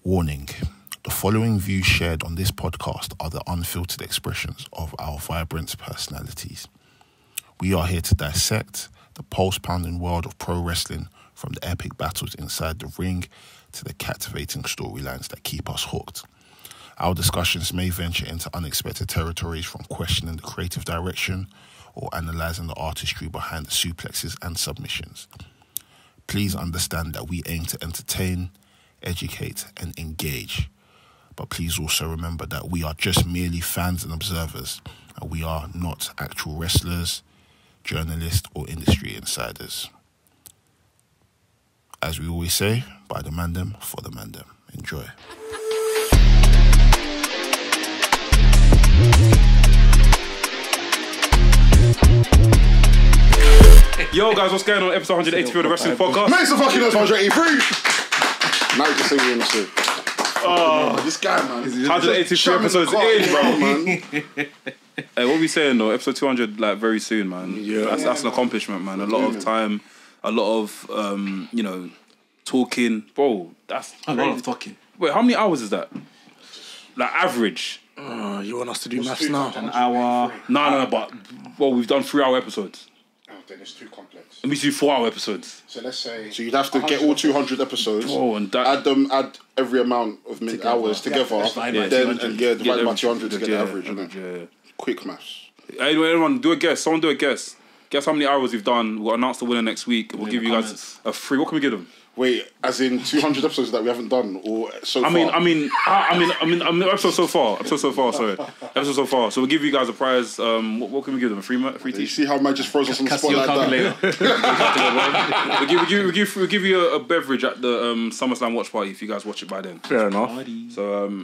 Warning. The following views shared on this podcast are the unfiltered expressions of our vibrant personalities. We are here to dissect the pulse-pounding world of pro wrestling, from the epic battles inside the ring to the captivating storylines that keep us hooked. Our discussions may venture into unexpected territories, from questioning the creative direction or analysing the artistry behind the suplexes and submissions. Please understand that we aim to entertain, educate and engage. But please also remember that we are just merely fans and observers, and we are not actual wrestlers, journalists or industry insiders. As we always say, by the Mandem, for the Mandem. Enjoy. Yo guys, what's going on? Episode 183 of the Wrestling Podcast. Make some fucking noise, 183! Now you just say we're in the shit. Oh, this guy, man. 183 episodes in, bro, man. Hey, what are we saying though? Episode 200, like, very soon, man. Yeah. That's an accomplishment, man. A lot of time, a lot of, talking. Bro, that's a lot of talking. Wait, how many hours is that? Like, average? You want us to do maths now? An hour? No, but, well, we've done 3-hour episodes. Oh, then it's too complex. And we do 4-hour episodes. So let's say... So you'd have to get all 200 episodes, and that, add every amount of hours together, divide by 200 to get the average, innit? Yeah. Quick maths. Anyone, do a guess. Someone do a guess. Guess how many hours we've done. We'll announce the winner next week. We'll give you guys a free... What can we give them? Wait, as in 200 episodes that we haven't done, or so far? I mean, episode so far. Sorry, episode so far. So we'll give you guys a prize. What can we give them? A free You t-shirt? see how man just froze us on the spot like that? We'll give you a beverage at the SummerSlam watch party if you guys watch it by then. Fair enough. So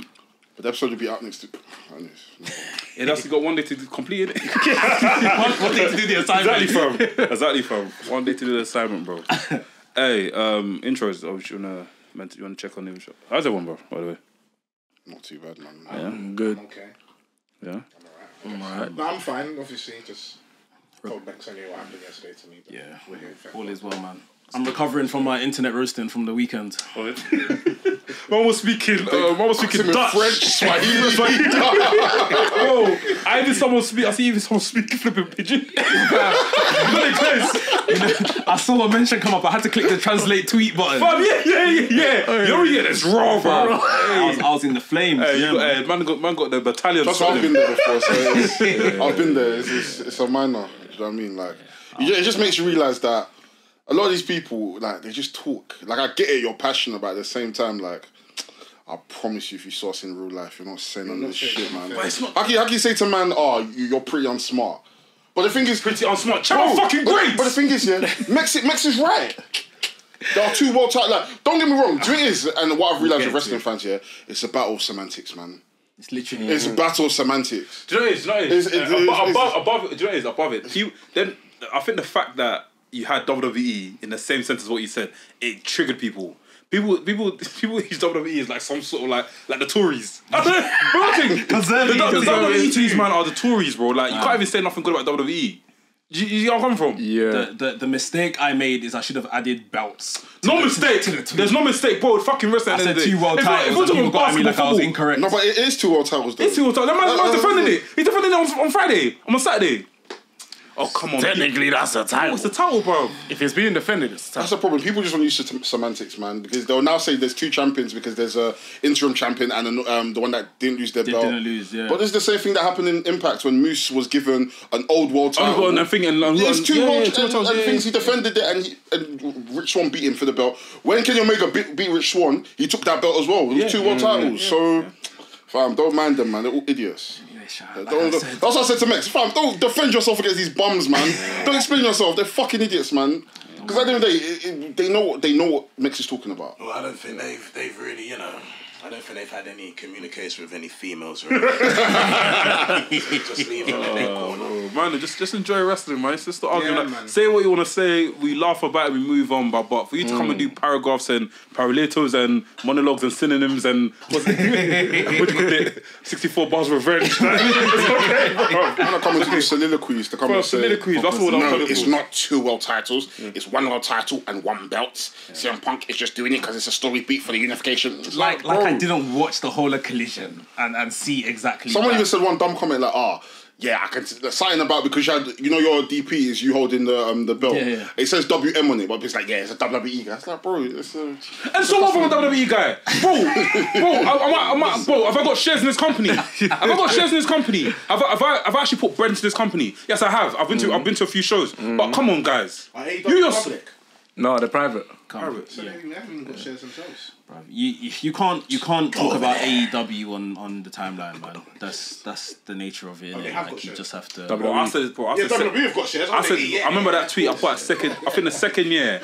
But the episode will be out next to... it has got 1 day to complete it. 1 day to do the assignment. Exactly, fam. 1 day to do the assignment, bro. Hey, intros. Obviously, you wanna check on the intro. How's everyone, bro? By the way, Not too bad, man. Yeah, good. Okay. yeah. I'm alright. No, I'm fine, obviously. Just told Bex anyway what happened yesterday to me. But Yeah, we're here. all is well, man. I'm recovering from my internet roasting from the weekend. Mum was speaking Dutch. French, Swahili. Oh, I see even someone speaking flipping pidgin. I saw a mention come up. I had to click the translate tweet button. Yeah. Yo, that's wrong, bro. I was in the flames. Man got the battalion. That's what I've been there before, so I've been there. It's a minor. Do you know what I mean? Like, it just makes you realise that a lot of these people, like, they just talk. Like, I get it, you're passionate, but at the same time, like, I promise you, if you saw us in real life, you're not saying none of this shit, man. But it's not... How can you say to a man, you're pretty unsmart? But the thing is... Pretty unsmart. Check out fucking grades! But the thing is, Mex is right. There are two world titles. Like, don't get me wrong, do you know what it is? And what I've realised with wrestling fans, it's a battle of semantics, man. It's literally... It's a battle of semantics. Do you know what it is? Above it, do you know what it is? Above it. Then, I think the fact that you had WWE in the same sense as what you said, it triggered people. People use WWE as like some sort of like the Tories. I don't know. The WWE teams, man, are the Tories, bro. Like, you can't even say nothing good about WWE. You know where I'm coming from? Yeah. The mistake I made is I should have added belts. No mistake. There's no mistake, bro. Fucking wrestling. I said 2 world titles and people got at me like I was incorrect. No, but it is 2 world titles, though. It's 2 world titles. That man's defending it. He's defending it on Friday. On Saturday. Oh, come on. Technically, that's a title. What's the title, bro? If it's being defended, it's a title. That's the problem. People just want to use semantics, man, because they'll now say there's 2 champions because there's a interim champion and the one that didn't lose their belt. Didn't lose, yeah. But it's the same thing that happened in Impact when Moose was given an old world title. And there's 2 world titles and things. He defended it and Rich Swann beat him for the belt. When Kenny Omega beat Rich Swann, he took that belt as well. It was 2 world titles. So, fam, don't mind them, man. They're all idiots. That's what I said to Mex. Fam, don't defend yourself against these bums, man. Don't explain yourself. They're fucking idiots, man. Because at the end of the day, they know what Mex is talking about. Well, I don't think they've really, I don't think they've had any communication with any females or anything. Just leave it in their corner. Man, just enjoy wrestling, man. It's just the argument. man. Say what you want to say. We laugh about it. We move on. But for you to come and do paragraphs and paraletos and monologues and synonyms and what do you call it? 64 bars of revenge. It's okay, bro. I'm not coming to do soliloquies. To come and say, Soliloquies. That's what I'm no, calling it's for. not 2 world titles. It's 1 world title and 1 belt. CM Punk is just doing it because it's a story beat for the unification. It's Like bro. I didn't watch the whole of Collision and see exactly. Someone that. even said one dumb comment like, yeah, I can. Something about because you know your DP is you holding the belt. Yeah. It says WM on it, but it's like it's a WWE guy. It's like, bro, it's a. And so what from a WWE guy, bro? Have I got shares in this company? Have I got shares in this company? Have I actually put bread into this company? Yes, I have. I've been to a few shows, but come on, guys. You yourself. No, they're private. Private. So they haven't even got shares themselves. You can't talk about AEW on the timeline, man. That's the nature of it. they Innit? have Like got you shares. just have to. Bro, I said, WWE have got shares. I remember that tweet. I put I think the second year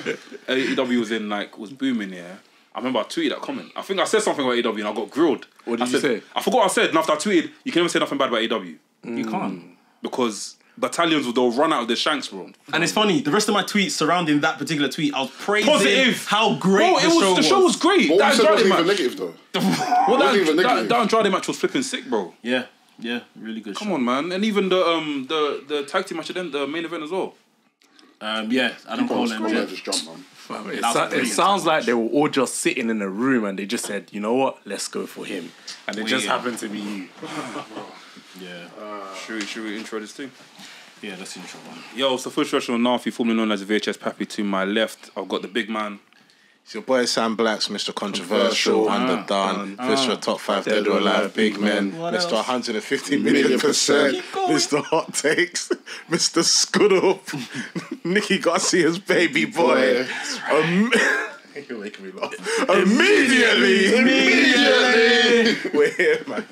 AEW was booming. Yeah, I remember I tweeted that comment. I think I said something about AEW and I got grilled. What did you say? I forgot what I said. And after I tweeted, you can never say nothing bad about AEW You can't. because battalions they'll run out of their shanks, bro. And it's funny. The rest of my tweets surrounding that particular tweet, I was praising Positive. how great The show was great. What That we said Andrade wasn't even match. negative though. That Andrade match was flipping sick, bro. Yeah, really good. Come on, man. And even the tag team match at the end, the main event as well. Yeah, Adam Cole and Yeah, Jeff. just jump, man. It sounds like they were all just sitting in a room and they just said, you know what, let's go for him. And it just happened to be you. Yeah, Should we intro this thing? yeah, that's intro one. Yo, it's the first professional Nafi, formerly known as the VHS Pappy. To my left, I've got the big man. It's your boy Sam Blacks, Mr. Controversial, Underdone, Mr. Top 5 Dead or Alive, Big Men, Mr. 150 million %, Mr. Hot Takes, Mr. Scud Up, Nicky Garcia's baby boy. You're making me laugh. Immediately! We're here, man.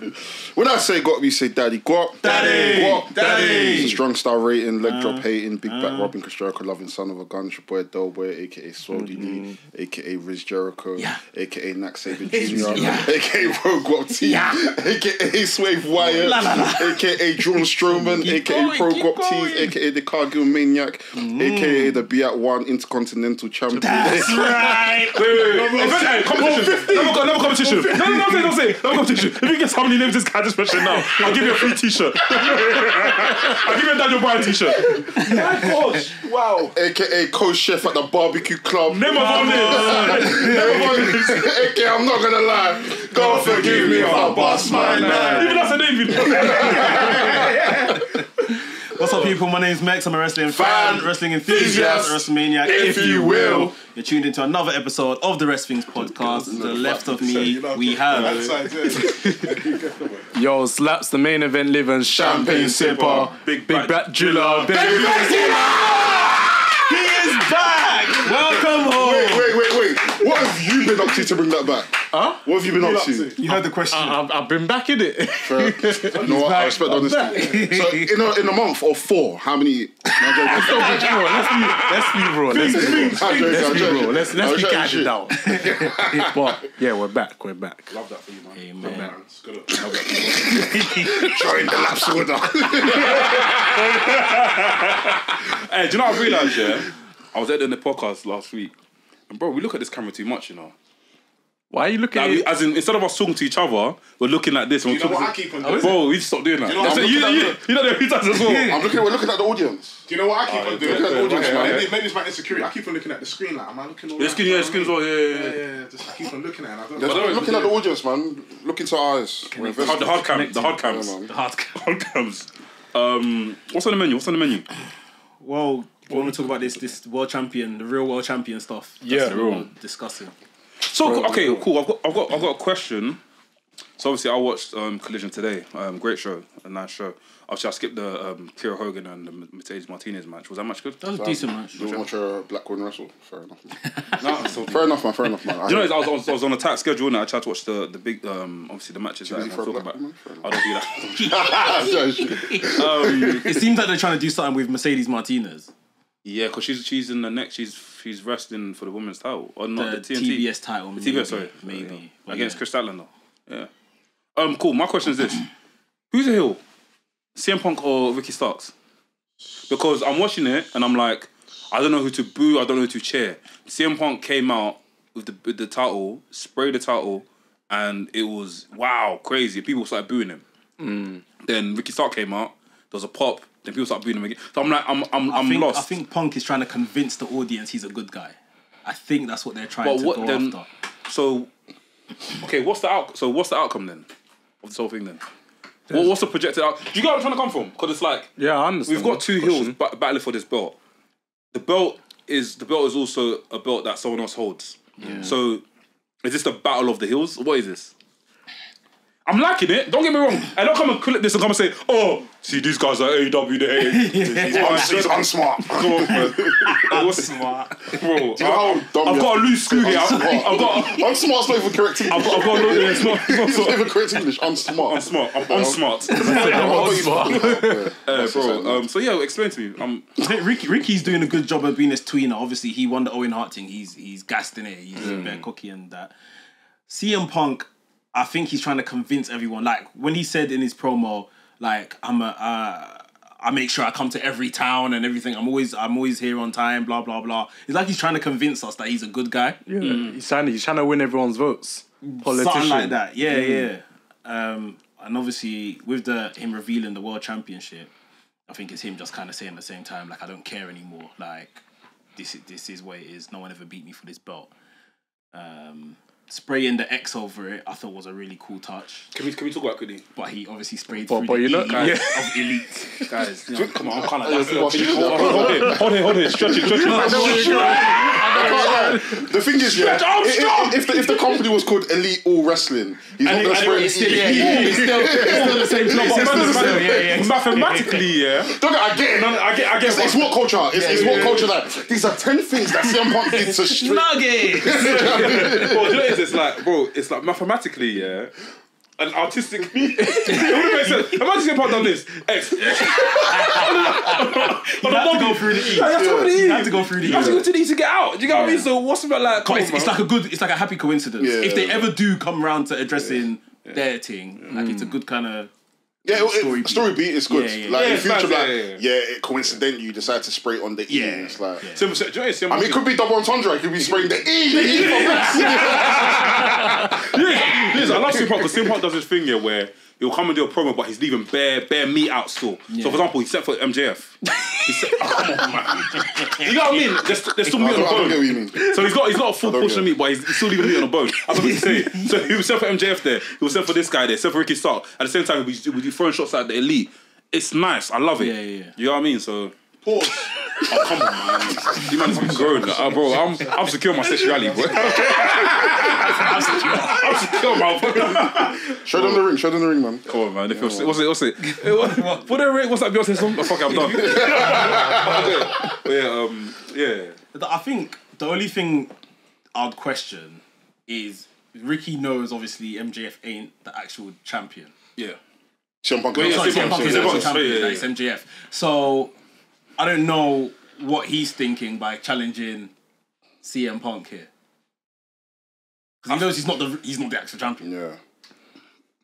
When I say got, we say daddy. Guap. Daddy! Guap. Daddy! It's a strong star rating, leg drop hating, big back robbing, Jericho loving, son of a gun. It's your boy Delboy, aka Swole DD, aka Riz Jericho, aka Nack Saban Jr., aka Rogue Guap T, aka Swave Wyatt, aka Drawn Strowman, aka Pro Guap T, aka the Cargill Maniac, aka the Be At One Intercontinental Champion. That's right. Wait. Competition. Another competition. No, say. Another competition. If you guess how many names this guy just mentioned now, I'll give you a free t-shirt. I'll give you a Daniel Bryan t-shirt. My gosh. Wow. AKA co-chef at the barbecue club. Name of all names. AKA I'm not gonna lie. God forgive me if I bust my name. Even that's a name, you know. What's up, people? My name's Mex. I'm a wrestling fan, wrestling enthusiast, WrestleManiac, if you will. You're tuned into another episode of the WRESTHINGS podcast. To the left of me, we have Yo, Slaps, the main event living, champagne sipper, big back driller, He is back. Welcome home. Wait. What have you been up to bring that back? Huh? What have you been up to? You heard the question. I've been back in it. You know what? I respect honesty. So in a month or 4, how many? Let's be raw. Let's be candid now. But yeah, we're back. Love that for you, man. Amen. It's good. Join the laps order. Hey, do you know what I realised, yeah? I was editing the podcast last week. And bro, we look at this camera too much, you know. Why are you looking at it? As in, instead of us talking to each other, we're looking like this. And You know what I keep on doing? Bro, we need to stop doing that. You know what I'm you know that he does as well. We're looking at the audience. Do you know what I keep on doing? look at the audience, man. Maybe it's my insecurity. I keep on looking at the screen like, am I looking all The right? skin as well, yeah. Yeah, just I keep on looking at it. And I We're don't looking at the audience, man. Look into our eyes. We're The hard cams. The hard Hard cams. What's on the menu? Well, we want to talk about this world champion, the real world champion stuff. Yeah, That's what we're discussing. So okay, cool. I've got a question. So obviously I watched Collision today. Great show, a nice show. Obviously I skipped the Kira Hogan and the Mercedes Martinez match. Was that match good? That was a decent match. You want to watch a black woman wrestle? Fair enough. No, so, Fair enough, man. you know, I was on a tight schedule and I tried to watch the big obviously the matches that I'm for a talking black about. woman? Fair enough. I don't do that. It seems like they're trying to do something with Mercedes Martinez. Yeah, because she's in the next. She's wrestling for the women's title or not the TNT. TBS title. The TBS, sorry, Maybe. against Chris Statlander. Yeah. Cool. My question is this: who's a heel? CM Punk or Ricky Starks? Because I'm watching it and I'm like, I don't know who to boo. I don't know who to cheer. CM Punk came out with the title, sprayed the title, and it was crazy. People started booing him. Then Ricky Stark came out. There was a pop. Then people started booing him again. So I'm like, I'm lost. I think Punk is trying to convince the audience he's a good guy. I think that's what they're trying to go after. So, okay, what's the outcome then of this whole thing then? What's the projected outcome? Do you get where I'm trying to come from? Because it's like, yeah, I understand. We've got two heels battling for this belt. The belt is also a belt that someone else holds. Yeah. So, is this the battle of the heels? What is this? I'm liking it. Don't get me wrong. I don't come and clip this and come and say, "Oh, see, these guys are AEW. He's unsmart." Come on, man. Unsmart, bro. I've got a loose screw here. Unsmart's not even correct English. I've got a loose. It's not even correct English. Unsmart. I'm unsmart. Bro. So yeah, explain to me. I think Ricky's doing a good job of being this tweener. Obviously, he won the Owen Hart thing. He's gassed in it. He's very cocky and that. CM Punk, I think he's trying to convince everyone. Like when he said in his promo, like I make sure I come to every town and everything. I'm always here on time. Blah blah blah. It's like he's trying to convince us that he's a good guy. Yeah, he's trying to win everyone's votes. Politician. Something like that. Yeah. And obviously with him revealing the world championship, I think it's him just kind of saying at the same time, like, I don't care anymore. Like this is what it is. No one ever beat me for this belt. Spraying the X over it, I thought was a really cool touch. Can we talk about quickly? But he obviously sprayed through the E of Elite. Guys, come on, I'm kind of... Hold it. Stretch it. The thing is, if the company was called Elite All Wrestling, he's not going to spray it's still the same club. Mathematically, yeah. I get it. It's what culture. It's what culture that... These are 10 things that CM Punk did to straight... Nuggets! It's like, bro, it's like mathematically, yeah, and artistically, it wouldn't make sense. Imagine if I'd done this. X. You have to go through the E. You have to go through the E. You have to go to the E to get out. Do you get what I mean? So what's about like? It's like a happy coincidence. Yeah. If they ever do come around to addressing their thing, like it's a good kind of. Yeah, story beat is good. Like in future, nice, coincidentally you decide to spray on the E. Yeah. It's like, I mean, it could be double entendre. It could be spraying the E. I love CM Punk because CM Punk does this thing here where he'll come and do a promo, but he's leaving bare meat out still. Yeah. So, for example, he's set for MJF. Come on, man. You know what I mean? There's still meat on the bone. I don't get what you mean. So he's got a full portion of meat, but he's still leaving meat on the bone. I don't know what to say. So he was set for MJF there. He was set for this guy there. Set for Ricky Stark. At the same time, we do throwing shots at the Elite. It's nice. I love it. Yeah. You know what I mean? So pause. Oh, come on, man. You man has been grown. Bro, I'm secure my sexuality, bro. I'm secure, man. Show them the ring, man. Come on, man. What's it? What the ring? What's that Beyonce song? Oh, fuck it, I'm done. Yeah. I think the only thing I'd question is Ricky knows, obviously, MJF ain't the actual champion. Yeah. CM Punk is the actual champion. It's MJF. So I don't know what he's thinking by challenging CM Punk here. Because he knows he's not the actual champion. Yeah.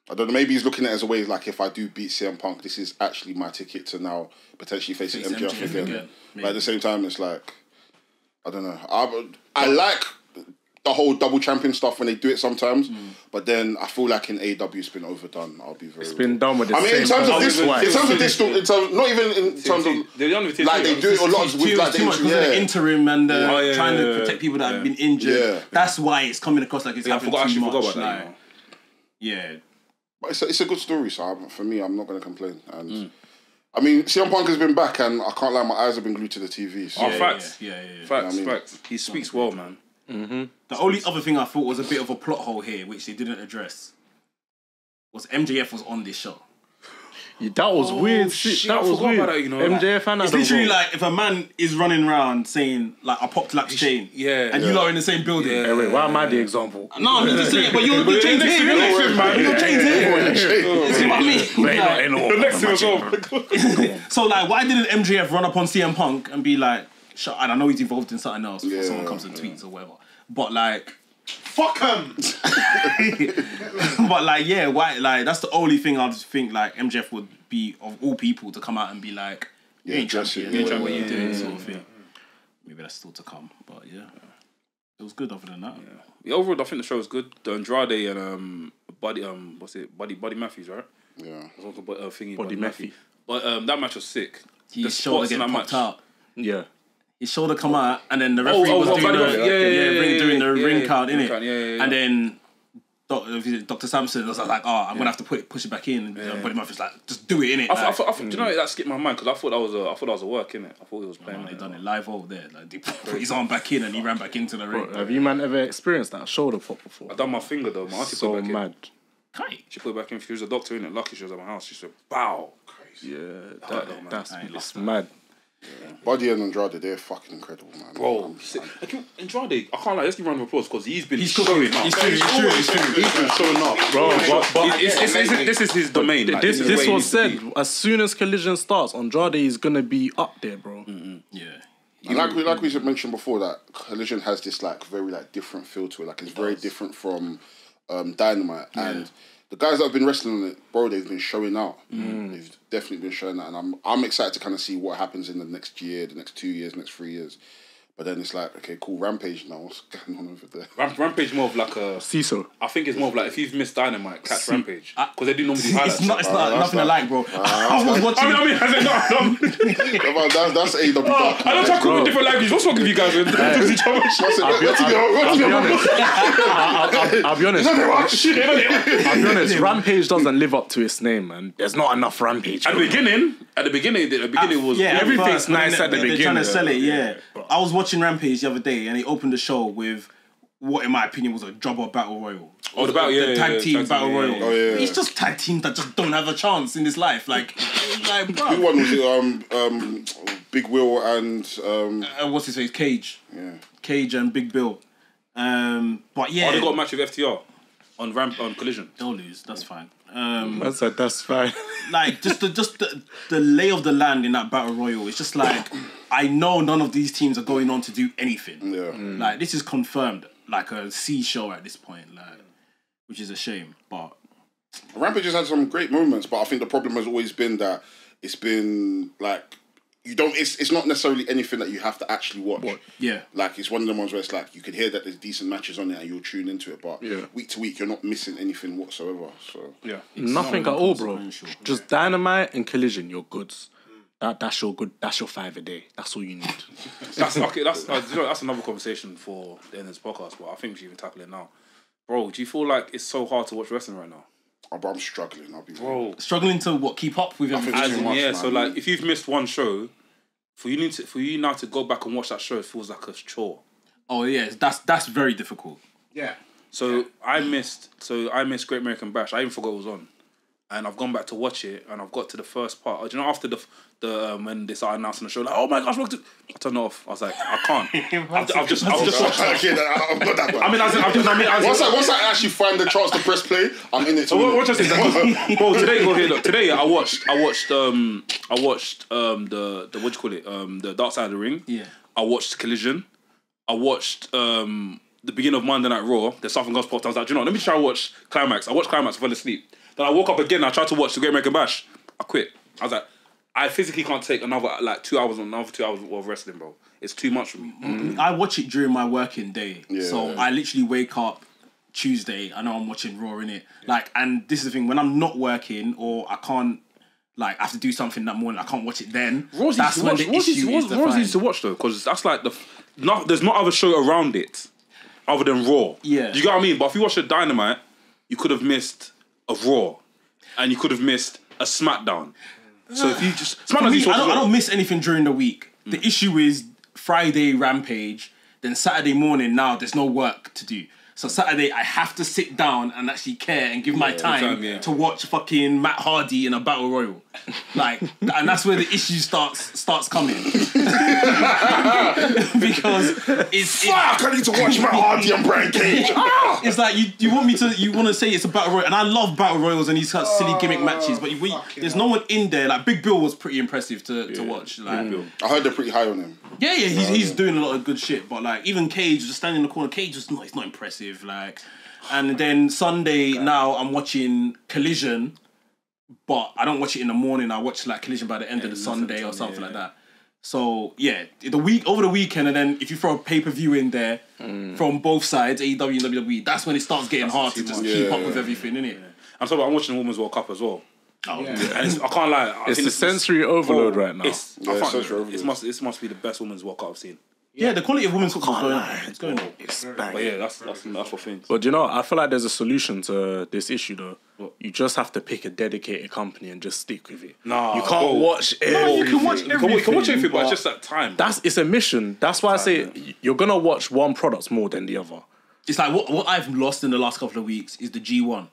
I don't know, maybe he's looking at it as a way like, if I do beat CM Punk, this is actually my ticket to now potentially facing MJF again. But at the same time, it's like, I don't know. I like the whole double champion stuff when they do it sometimes, but then I feel like in AEW it's been overdone. I'll be very. It's been done with the same. In terms of this, not even in terms of like they do it a lot with like too much because of the interim and trying to protect people that have been injured. Yeah. That's why it's coming across like it's happening too much. About that, yeah. But it's a good story, so for me, I'm not going to complain. And I mean, CM Punk has been back, and I can't lie, my eyes have been glued to the TV. So. Facts. Yeah. Facts. He speaks well, man. Mm-hmm. The only other thing I thought was a bit of a plot hole here, which they didn't address, was MJF was on this show. Yeah, that was weird. Shit, that was weird. About that, you know, MJF and it's literally like if a man is running around saying like I popped Lap's chain, and you lot are in the same building. Hey, wait, why am I the example? No, I'm just saying, but your chain's here, man. Your chain's here. See what I mean? The next thing as well. So like, why didn't MJF run up on CM Punk and be like, "Shut"? And I know he's involved in something else before someone comes and tweets or whatever. But like, fuck him. But like, yeah, why? Like, that's the only thing I just think like MJF would be of all people to come out and be like, you ain't champion, you ain't trying what you're doing, sort of thing. Maybe that's still to come, but yeah, it was good. Other than that, overall, I think the show was good. The Andrade and Buddy Matthews, right? Yeah. Buddy Matthews. But that match was sick. His shoulder getting popped out. Yeah. His shoulder come out, and then the referee was doing the ring count, innit? Yeah. And then Dr. Sampson was like, I'm gonna have to push it back in. And Buddy Murphy's like, just do it, innit? I thought, do you know that skipped my mind because I thought that was a work, innit? I thought he was playing. They done it live over there. Like they put his arm back in and he ran back into the ring. Have you man ever experienced that shoulder pop before? I done my finger though. My auntie So put it back mad. Kai. She put it back in. She was a doctor, innit? Lucky she was at my house. She said, "Bow." Yeah, that's it's mad. Buddy and Andrade, they're fucking incredible, man. Bro, Andrade, I can't lie. Let's give a round of applause because he's been showing up. He's been showing up, Bro, this is his domain. Like, this was said. As soon as Collision starts, Andrade is gonna be up there, bro. Yeah. And like we mentioned before, that Collision has this like very like different feel to it. Like it's very different from Dynamite, and the guys that have been wrestling on it, bro, they've been showing out. They've definitely been showing out, and I'm excited to kind of see what happens in the next year, the next 2 years, next 3 years. But then it's like, okay, cool, Rampage now. What's going on over there? Rampage more of like a CISO. I think it's more of like if you've missed Dynamite, catch Rampage because they do normally do highlights. It's not nothing alike, bro. I was watching. I mean, that's AEW. I don't talk in different languages. What's wrong with you guys? I'll be honest. I'll be honest. Rampage doesn't live up to its name, and there's not enough Rampage. At the beginning was everything's nice at the beginning. They're trying to sell it, yeah. I was watching Rampage the other day, and they opened the show with what, in my opinion, was a jobber battle royal. Oh, the tag team battle royal. Oh, yeah. It's just tag teams that just don't have a chance in this life. Like bro. Who one was it? Big Will and what's his face? Cage. Yeah. Cage and Big Bill. But yeah, they got a match with FTR on Collision. They'll lose. That's fine. That's fine. Like just the lay of the land in that battle royal. It's just like I know none of these teams are going on to do anything. Yeah. Like this is confirmed, like a C show at this point, like, which is a shame. But Rampage has had some great moments, but I think the problem has always been that it's been like it's not necessarily anything that you have to actually watch. Yeah. Like it's one of the ones where it's like you can hear that there's decent matches on it and you'll tune into it, but week to week you're not missing anything whatsoever. So nothing at all, bro. Just Dynamite and Collision, you're goods. That's your good. That's your 5 a day. That's all you need. That's another conversation for the end of this podcast. But I think we should even tackle it now, bro. Do you feel like it's so hard to watch wrestling right now? But I'm struggling. I'll be struggling to keep up with everything. So like, if you've missed one show, for you now to go back and watch that show, it feels like a chore. Oh yeah, that's very difficult. Yeah. So I missed Great American Bash. I even forgot it was on, and I've gone back to watch it, and I've got to the first part. Do you know after the when they started announcing the show, like, oh my gosh, I turned it off. I was like, I can't. I've just watched that. I've got that one. Once I actually find the chance to press play, I'm in it. So what I say? Bro, today I watched the what do you call it? The Dark Side of the Ring. Yeah. I watched Collision. I watched the beginning of Monday Night Raw. There's something else popped. I was like, do you know, let me try to watch Climax. I watched Climax. I fell asleep. Then I woke up again. I tried to watch the Great American Bash. I quit. I was like, I physically can't take another 2 hours of wrestling, bro. It's too much for me. I watch it during my working day. Yeah. So I literally wake up Tuesday, I know I'm watching Raw, innit? Like, and this is the thing, when I'm not working or I can't, like, I have to do something that morning, I can't watch it then. That's when the issue is defined. Raw's easy to watch, though, because that's like there's no other show around it other than Raw. Yeah. Do you get what I mean? But if you watch a Dynamite, you could have missed a Raw and you could have missed a SmackDown. So if you just... I don't miss anything during the week. The issue is Friday Rampage, then Saturday morning now there's no work to do. So Saturday I have to sit down and actually care and give my time to watch fucking Matt Hardy in a battle royal. Like, and that's where the issue starts coming. Because it's... I need to watch Matt Hardy and Brian Cage. It's like you want to say it's a battle royal, and I love battle royals and these silly gimmick matches, but there's no one in there. Like Big Bill was pretty impressive to watch. Like, I heard they're pretty high on him. Yeah, he's doing a lot of good shit, but like even Cage just standing in the corner, Cage is not impressive. Like And then Sunday now I'm watching Collision, but I don't watch it in the morning. I watch like Collision by the end of the Sunday or something like that. So yeah, over the weekend, and then if you throw a pay-per-view in there from both sides, AEW and WWE, that's when it starts getting hard to just keep up with everything, innit? I'm watching the Women's World Cup as well. And I can't lie. It's the sensory overload right now. It must be the best Women's World Cup I've seen. Yeah, the quality of women's football is going on. It's But bang. yeah, that's what things. But you know, I feel like there's a solution to this issue though. You just have to pick a dedicated company and just stick with it. Nah, you can't watch everything. You can watch everything. You can watch everything, but it's just that time. It's a mission. That's why I say you're gonna watch one product more than the other. It's like what I've lost in the last couple of weeks is the G1.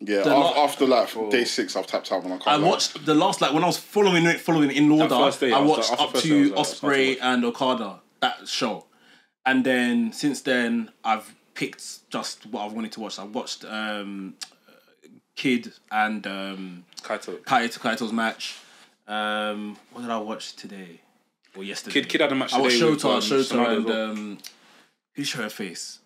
Yeah, after like day 6, I've tapped out when I can't. I watched the last, like when I was following in order. first day, I I was watched like, up after first to day, I was like, Osprey and Okada, that show, and then since then I've picked just what I wanted to watch. I watched Kid and Kaito's match. What did I watch today or yesterday? Kid had a match I watched today with, Shota and who's her face?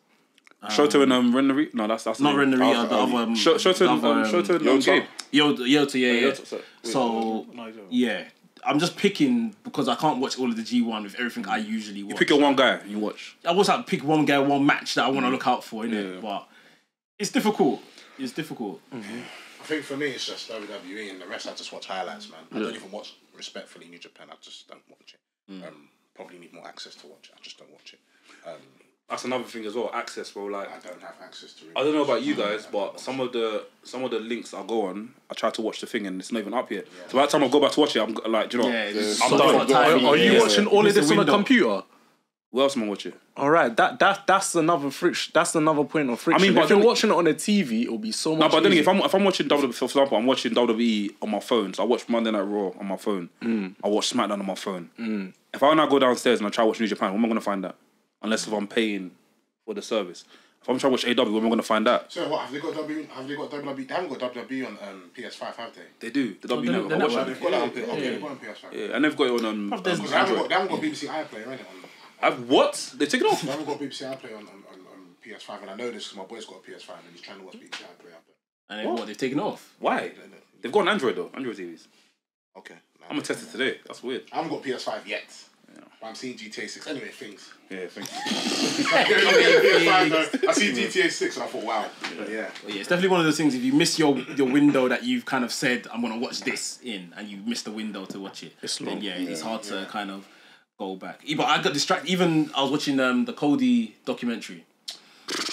Shota and Rennery? No, that's Not Rennery. The other Shota and Gabe. Yota. So yeah, I'm just picking because I can't watch all of the G1 with everything I usually watch. You pick your one guy and you watch. I always like pick one guy, one match that I want to look out for, innit? But it's difficult. It's difficult. I think for me it's just WWE and the rest I just watch highlights, man. I don't even watch respectfully New Japan. I just don't watch it. Probably need more access to watch it. I just don't watch it. That's another thing as well. Access, bro. Like I don't have access to it. I don't know about you guys, but some of the links I go on, I try to watch the thing and it's not even up yet. So by the time I go back to watch it, I'm like, do you know? I'm done. Are you watching all of this on a computer? What else am I watching? All right, that's another friction. That's another point of friction. I mean, but if you're watching it on a TV, it'll be so much. No, but then easier. again, if I'm watching WWE, for example, I'm watching WWE on my phone. So I watch Monday Night Raw on my phone. I watch SmackDown on my phone. If I now go downstairs and I try to watch New Japan, where am I going to find that? Unless if I'm paying for the service. If I'm trying to watch AW, where am I going to find that? So what have they got? Have they got WWE? They haven't got WWE on PS5, have they? They do. The W Network. I watch it. They've got that on they've got on PS5. Yeah, and they've got it on Because they haven't got BBC iPlayer, innit? what? They take it off? They haven't got BBC iPlayer on PS5, and I know this because my boy's got a PS5 and he's trying to watch BBC iPlayer. And they've taken it off. Why? They've got an Android though. Android TVs. Okay. I'm gonna test it today. That's weird. I haven't got PS5 yet. But I'm seeing GTA 6. Anyway, things. Yeah, thank I see GTA 6 and I thought, wow. Yeah. Well, yeah, it's definitely one of those things. If you miss your window that you've kind of said, I'm going to watch this in, and you miss the window to watch it, then it's hard to kind of go back. But I got distracted. Even I was watching the Cody documentary.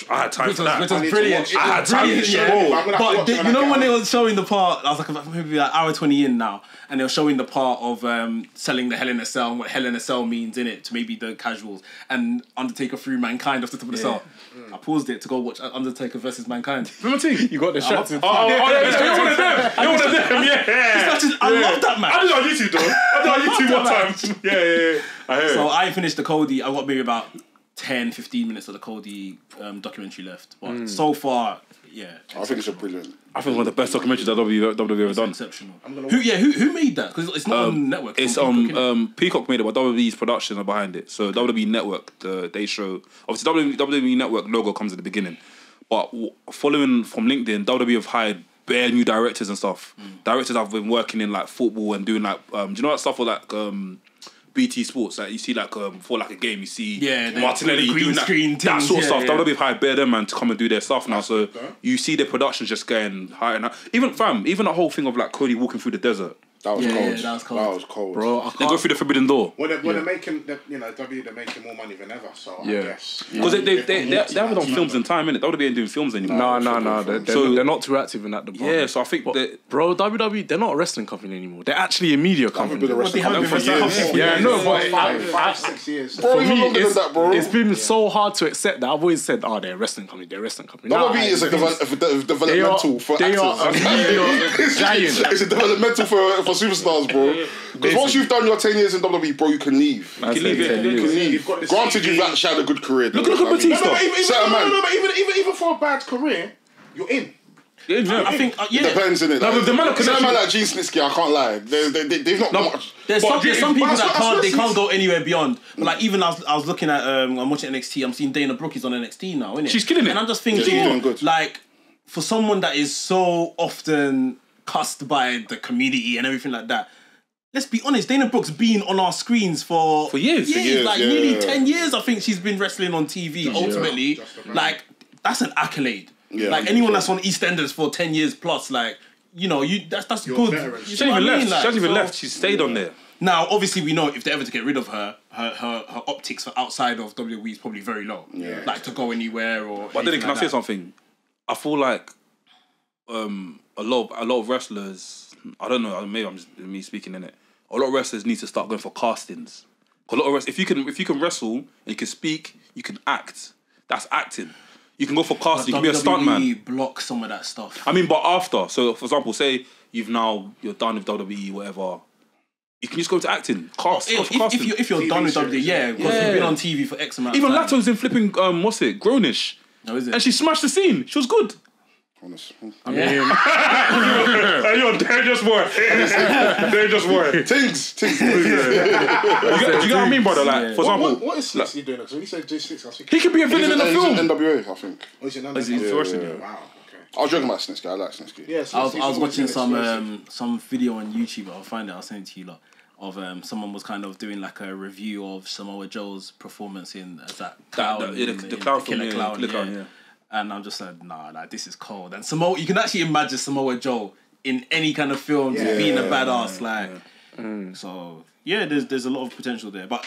I had time for that. Which was brilliant. I had time for it. But you know when they were showing the part, I was like maybe like hour 20 in now, and they were showing the part of selling the Hell in a Cell and what Hell in a Cell means in it to maybe the casuals, and Undertaker threw Mankind off the top of the cell. I paused it to go watch Undertaker versus Mankind. Remember the team? You got distracted. You're one of them. You're one of them. Yeah. I love that match. I did it on YouTube though. I did it on YouTube one time. Yeah. I heard. So I finished the Cody. I got maybe about 10-15 minutes of the Cody documentary left, but so far, I think it's a brilliant. I think one of the best documentaries that WWE ever done. Exceptional. Who made that? Because it's not on network. It's Peacock made it, but WWE's production are behind it. So WWE Network, they show obviously WWE Network logo comes at the beginning, but following from LinkedIn, WWE have hired bare new directors and stuff. Directors have been working in like football and doing like do you know that stuff for like BT Sports, like you see like for like a game, you see Martinelli green doing screen that sort of stuff. Yeah. WWE hired bare them man to come and do their stuff now, so you see the production just getting higher and higher. Even the whole thing of like Cody walking through the desert. That was cold. That was cold. Bro, They go through the forbidden door. When they're making, they're making more money than ever. So I guess because they haven't done films in time, innit? WWE ain't doing films anymore. No. They're not too active in that department. Yeah, so I think that bro, WWE, they're not a wrestling company anymore. They're actually a media company. Been a wrestling company for years. Yeah, I know, but 5-6 years. Bro, even longer than that, bro. it's been so hard to accept that. I've always said, they're a wrestling company. They're a wrestling company. WWE is a developmental for They actors. are a media giant. It's a developmental for superstars, bro. Because once you've done your 10 years in WWE, bro, you can leave. you can leave it. Granted, you've actually had a good career. Look at Batista. Even for a bad career, you're in. I think It depends, innit? No, but the man like Gene Snitsky, I can't lie. They've not much. There's some people that can't go anywhere beyond. But like even I was looking at I'm watching NXT. I'm seeing Dana Brooke is on NXT now, innit? She's killing it. And I'm just thinking, she's doing good. like for someone that is so often cussed by the community and everything like that. Let's be honest, Dana Brooke's been on our screens for years. Like nearly 10 years. I think she's been wrestling on TV. Ultimately, like that's an accolade. Yeah, like anyone that's on EastEnders for 10 years plus, like that's good. She hasn't even left. She hasn't even left. She stayed on there. Now, obviously, we know if they're ever to get rid of her, her optics for outside of WWE is probably very low. Yeah. Like to go anywhere or. But then, can I say something? I feel like a lot of wrestlers. I don't know. Maybe I'm just me speaking in it. A lot of wrestlers need to start going for castings. A lot of if you can wrestle and you can speak, you can act. That's acting. You can go for casting. You can be a stuntman. Block some of that stuff. I mean, but after. So, for example, say you're done with WWE, whatever. You can just go to acting. Cast. If you're done with WWE, because you've been on TV for X amount. Even of time. Lato's in flipping Grownish. No, is it? And she smashed the scene. She was good. I mean, You're dangerous boy. Dangerous boy. Things. Do you get what I mean, brother? Like, for example, What is Snitsky doing? Because when you said J6, I was he thinking... could be a villain in the film. NWA, I think. Oh, is it Is he wrestling? Yeah. Wow, okay. I was joking about Snitsky. I like Snitsky. Yeah, I was watching some video on YouTube. I'll find it. I'll send it to you lot. Of someone was kind of doing like a review of Samoa Joe's performance in that clown, the clown film, Killer Clown, Killer Clown, yeah. And I'm just like, nah, like this is cold. And Samoa, you can actually imagine Samoa Joe in any kind of film just being a badass, So yeah, there's a lot of potential there. But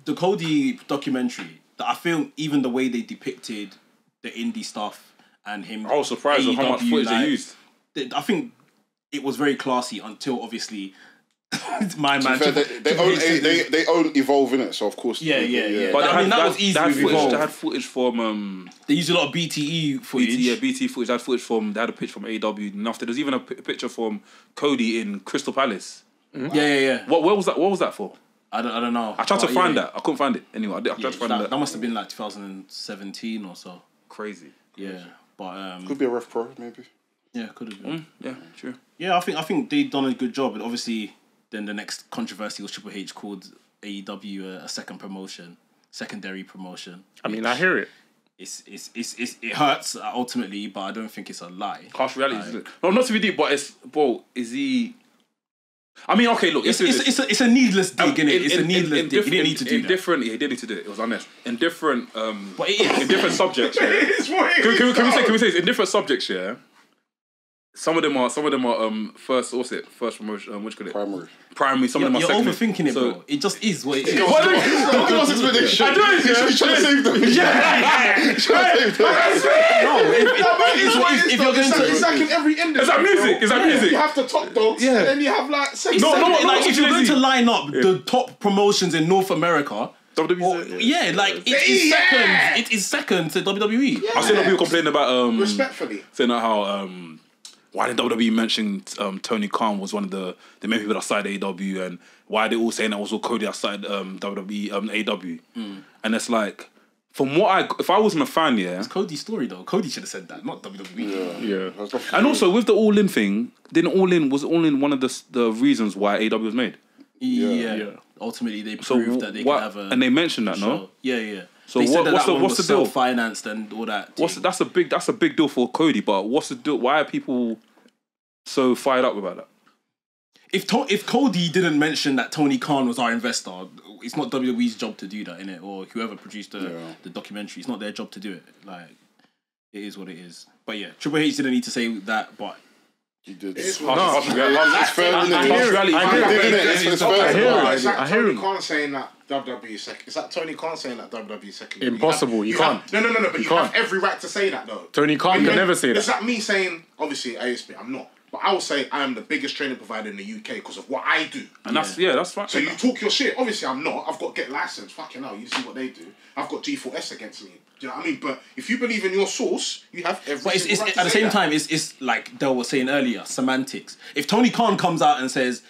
the Cody documentary, I feel even the way they depicted the indie stuff and him, I was surprised at how much footage they used. I think it was very classy until obviously my man. They own Evolve in it, so of course. Yeah. But that was easy with Evolve. They had footage from. They used a lot of BTE footage. BT footage. They had footage from. They had a picture from AW. And after there's even a picture from Cody in Crystal Palace. Mm-hmm. Yeah. Where was that? What was that for? I don't know. I tried to find that. I couldn't find it. Anyway, I tried to find that. That must have been like 2017 or so. Crazy. Yeah, but could be a Ref Pro maybe. Yeah, could have been. Yeah, true. Yeah, I think they've done a good job, and obviously, then the next controversy was Triple H called AEW a secondary promotion. I mean, I hear it. It hurts ultimately, but I don't think it's a lie. Harsh reality, isn't it? No, not to be deep, but is he? I mean, okay, look, it's a needless dig, innit? It's a needless dig. He didn't need to do that. He didn't need to do it. It was honest. In different, but it is. in different subjects. Yeah. Can we say in different subjects? Yeah. Some of them are first promotion. What do you call it? Primary. Some of them are you're secondary. overthinking it, bro. It just is what it is. Don't give us explanation. I do it. He's trying to save them. If you're going to, it's like in every industry. Is that music? Is that music? You have the top dogs, and then you have like if you're going to line up the top promotions in North America. It is second to WWE. I've seen a lot of people complaining about respectfully saying how why did WWE mention Tony Khan was one of the main people that started AEW, and why are they all saying that was all Cody that started WWE AEW? And it's like, from what if I wasn't a fan, it's Cody's story though. Cody should have said that, not WWE. Yeah. And also with the All In thing, was All In one of the reasons why AEW was made? Yeah. Ultimately, they proved that they can have a. And they mentioned that, no? Yeah. So what's the deal? Financed and all that. That's a big deal for Cody. But what's the deal? Why are people so fired up about that? If Cody didn't mention that Tony Khan was our investor, it's not WWE's job to do that, innit? Or whoever produced the documentary, it's not their job to do it. Like, it is what it is. But yeah, Triple H didn't need to say that, but. He did. It's fair, isn't it? I hear him. Tony Khan saying that WWE second. Is that Tony Khan saying that WWE second? Impossible. You can't. No. But you have every right to say that, though. Tony Khan can never say that. Is that me saying? Obviously, ASP. I'm not. But I will say I am the biggest training provider in the UK because of what I do. And that's fine. So you talk your shit. Obviously, I'm not. I've got to get licensed. Fucking hell, you see what they do. I've got G4S against me. Do you know what I mean? But if you believe in your source, you have every. But it's at the same time, it's like Del was saying earlier, semantics. If Tony Khan comes out and says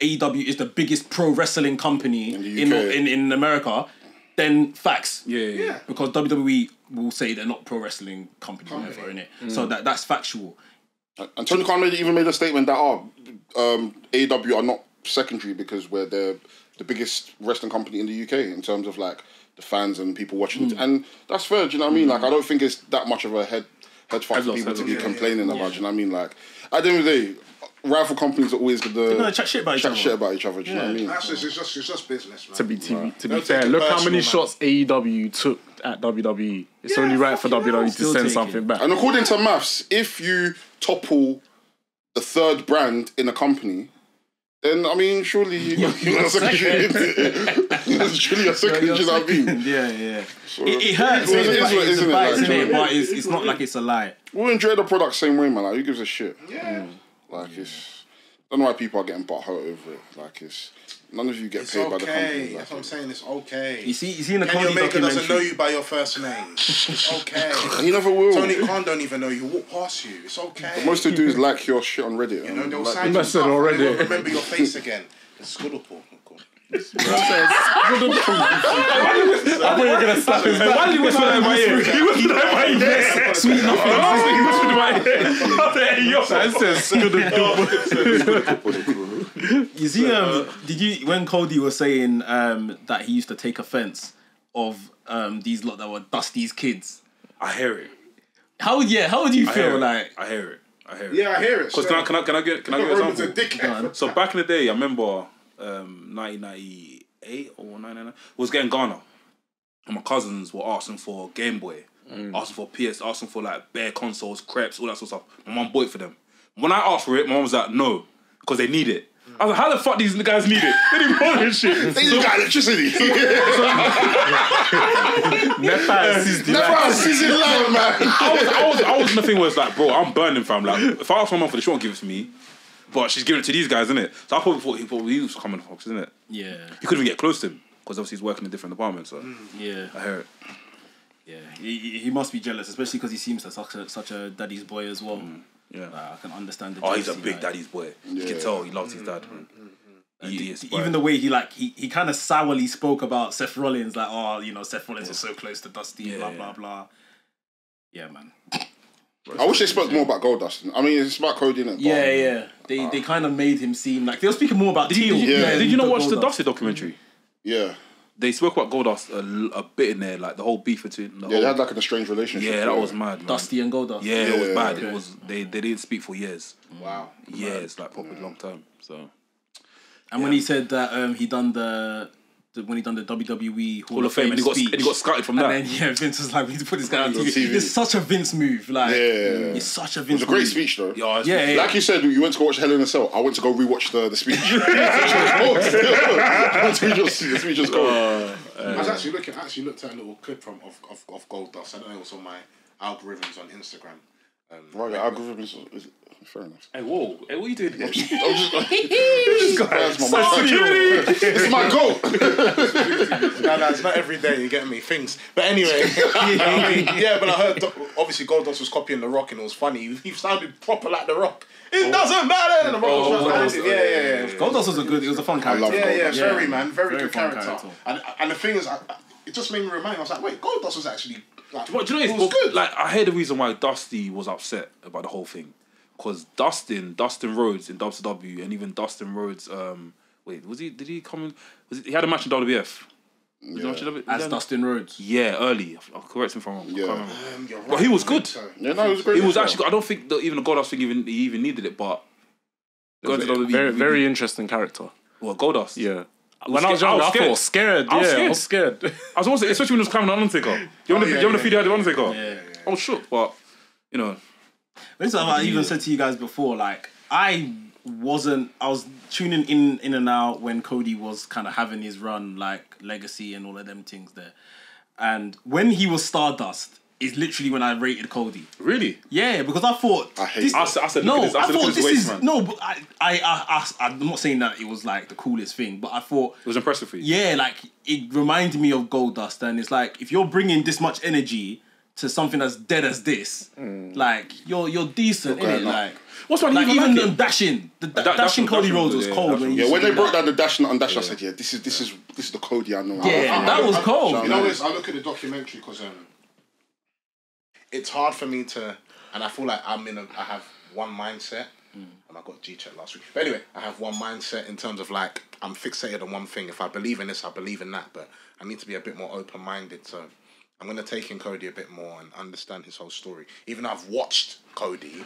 AEW is the biggest pro wrestling company in America, then facts. Yeah. Because WWE will say they're not pro wrestling company, whatever, innit? So that's factual. And Tony Khan even made a statement that AEW are not secondary because we're the biggest wrestling company in the UK in terms of like the fans and people watching it. And that's fair, do you know what I mean? Like, I don't think it's that much of a head fuck for people to be complaining about, do you know what I mean? Like, at the end of the day, rival companies are always gonna chat shit about each other. Do you know what I mean? It's just business, man. To be fair, look how many shots AEW took at WWE. It's only right for WWE to send something back. And according to maths, if you topple the third brand in a company, then I mean, surely you're a secondary. It's truly a secondary, you know what I mean? Yeah. So it hurts. It's not like it's a lie. We'll enjoy the product same way, man. Like, who gives a shit? Yeah. Like, it's... I don't know why people are getting butthurt over it. Like, it's... None of you get paid by the company. Like, that's what I'm saying. It's okay. You see in the Kenny Cody Omega doesn't documentary. know you by your first name. It's okay. He never will. Tony Khan don't even know you. Walk past you. It's okay. The most they do is like your shit on Reddit. You know, they'll like, sign you stuff. They won't remember your face again. It's good or poor. I thought you were gonna slap his back. Why did he whisper that in my ear? He whispered that in my ear. Sweet nothing. He whispered in my ear. I said, hey, yo. You see, did you when Cody was saying that he used to take offense of these lot that were Dusty's kids? I hear it. How would you feel like? I hear it. Yeah, I hear it. Because can I get an example? Dickhead. So back in the day, I remember 1998 or 1999 was getting Ghana, and my cousins were asking for Game Boy, asking for PS, asking for like bare consoles, crepes, all that sort of stuff. My mum bought it for them. When I asked for it, my mum was like, no, because they need it. I was like, how the fuck these guys need it? They didn't want this shit. They just got electricity. Never season live, man. I was nothing where it's like, bro, I'm burning, fam. Like, if I ask my mum for this, she won't give it to me. But she's giving it to these guys, innit? So I probably thought he was coming Fox, isn't it? Yeah. You couldn't even get close to him because obviously he's working in a different department. So yeah, I hear it. Yeah, he must be jealous, especially because he seems like such a daddy's boy as well. Yeah, I can understand the. Oh, he's a jealousy, big daddy's boy. You can tell he loves his dad. Even the way he kind of sourly spoke about Seth Rollins, like, oh, you know, Seth Rollins is so close to Dusty, blah blah blah. Yeah, man. I wish they spoke more about Goldust. I mean, it's about Cody, innit? Yeah. They kind of made him seem like they were speaking more about Teal. Did you not watch the Dusty documentary? Yeah. They spoke about Goldust a bit in there, like the whole beef between. They had like a strange relationship. Yeah, that was mad. Man. Dusty and Goldust. Yeah, it was bad. It was they didn't speak for years. Wow. Years, like probably long time. So. And when he said that he done when he done the WWE Hall of Fame and he got scouted from that. And then Vince was like, we need to put this guy on TV. It's such a Vince move. Like, it's such a Vince move. It was a great speech though. Yeah. Like you said, you went to go watch Hell in a Cell. I went to go rewatch the speech. The speech was cold. I was actually looked at a little clip of Goldust. I don't know, it was on my algorithms on Instagram. Right, algorithms is fair enough. Hey, whoa! Hey, what are you doing here? It's my goal. No, it's not every day. You get me things, but anyway. But I heard obviously Goldust was copying The Rock, and it was funny. He sounded proper like The Rock. It doesn't matter. And The Rock was behind it. Yeah. Goldust was it was a fun character. Very good character. And the thing is, it just made me remind me. I was like, wait, Goldust was actually. Like, do you know, it was good. Like, I heard the reason why Dusty was upset about the whole thing, because Dustin Rhodes in WCW, and even Dustin Rhodes, did he come in? He had a match in WWF. As Dustin Rhodes. Yeah, early. I'll correct him if I'm wrong. Yeah. I can't remember. But he was good. Yeah, no, he was great. He was actually. I don't think that even the Goldust thing he even needed it, but going to WWE, very very interesting character. Well, Goldust. Yeah. When I was young, I was scared. I was scared. I was also, especially when he was climbing on Undertaker. You want to feed the Undertaker? Yeah. I was shook, but you know. This is what I even said to you guys before. Like, I was tuning in and out when Cody was kind of having his run, like Legacy and all of them things there. And when he was Stardust is literally when I rated Cody. Really? Yeah, because I thought I hate I said, no, look at this, I thought this waist, is man. no, but I'm not saying that it was like the coolest thing, but I thought It was impressive for you. yeah, like it reminded me of Goldust, and it's like if you're bringing this much energy to something as dead as this, like you're decent, innit? Like what's one like even even dashing, dashing Cody Rhodes was cold. when they broke down the dash and Undash, I said, this is the Cody I know. Yeah, that was cold. You know, I look at the documentary because it's hard for me to And I feel like I have one mindset. And I got G-check last week. But anyway, I have one mindset in terms of like, I'm fixated on one thing. If I believe in this, I believe in that. But I need to be a bit more open-minded. So I'm going to take in Cody a bit more and understand his whole story. Even though I've watched Cody,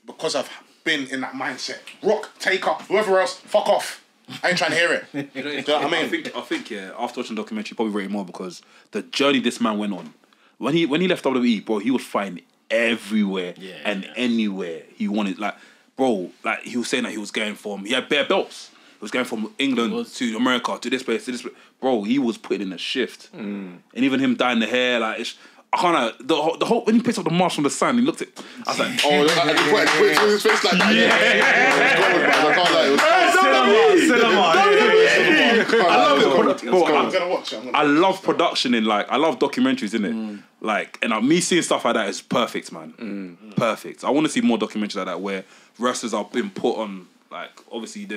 because I've been in that mindset. Rock, Taker, whoever else, fuck off. I ain't trying to hear it. Do you know what I mean? I think, yeah, after watching the documentary, probably rated more because the journey this man went on. When he left WWE, bro, he was fighting everywhere and anywhere he wanted. Like, bro, like he was saying that he was going from, he had bare belts. He was going from England to America to this place to this place. Bro, he was putting in a shift. And even him dyeing the hair, like, I can't the whole when he picked up the mask from the sun, he looked at. I was like, oh, and he put it in his face like that. I love it. Bro, I'm gonna watch it. I love production in I love documentaries in it. Like, and me seeing stuff like that is perfect, man. Perfect. I want to see more documentaries like that where wrestlers are being put on. Like, obviously you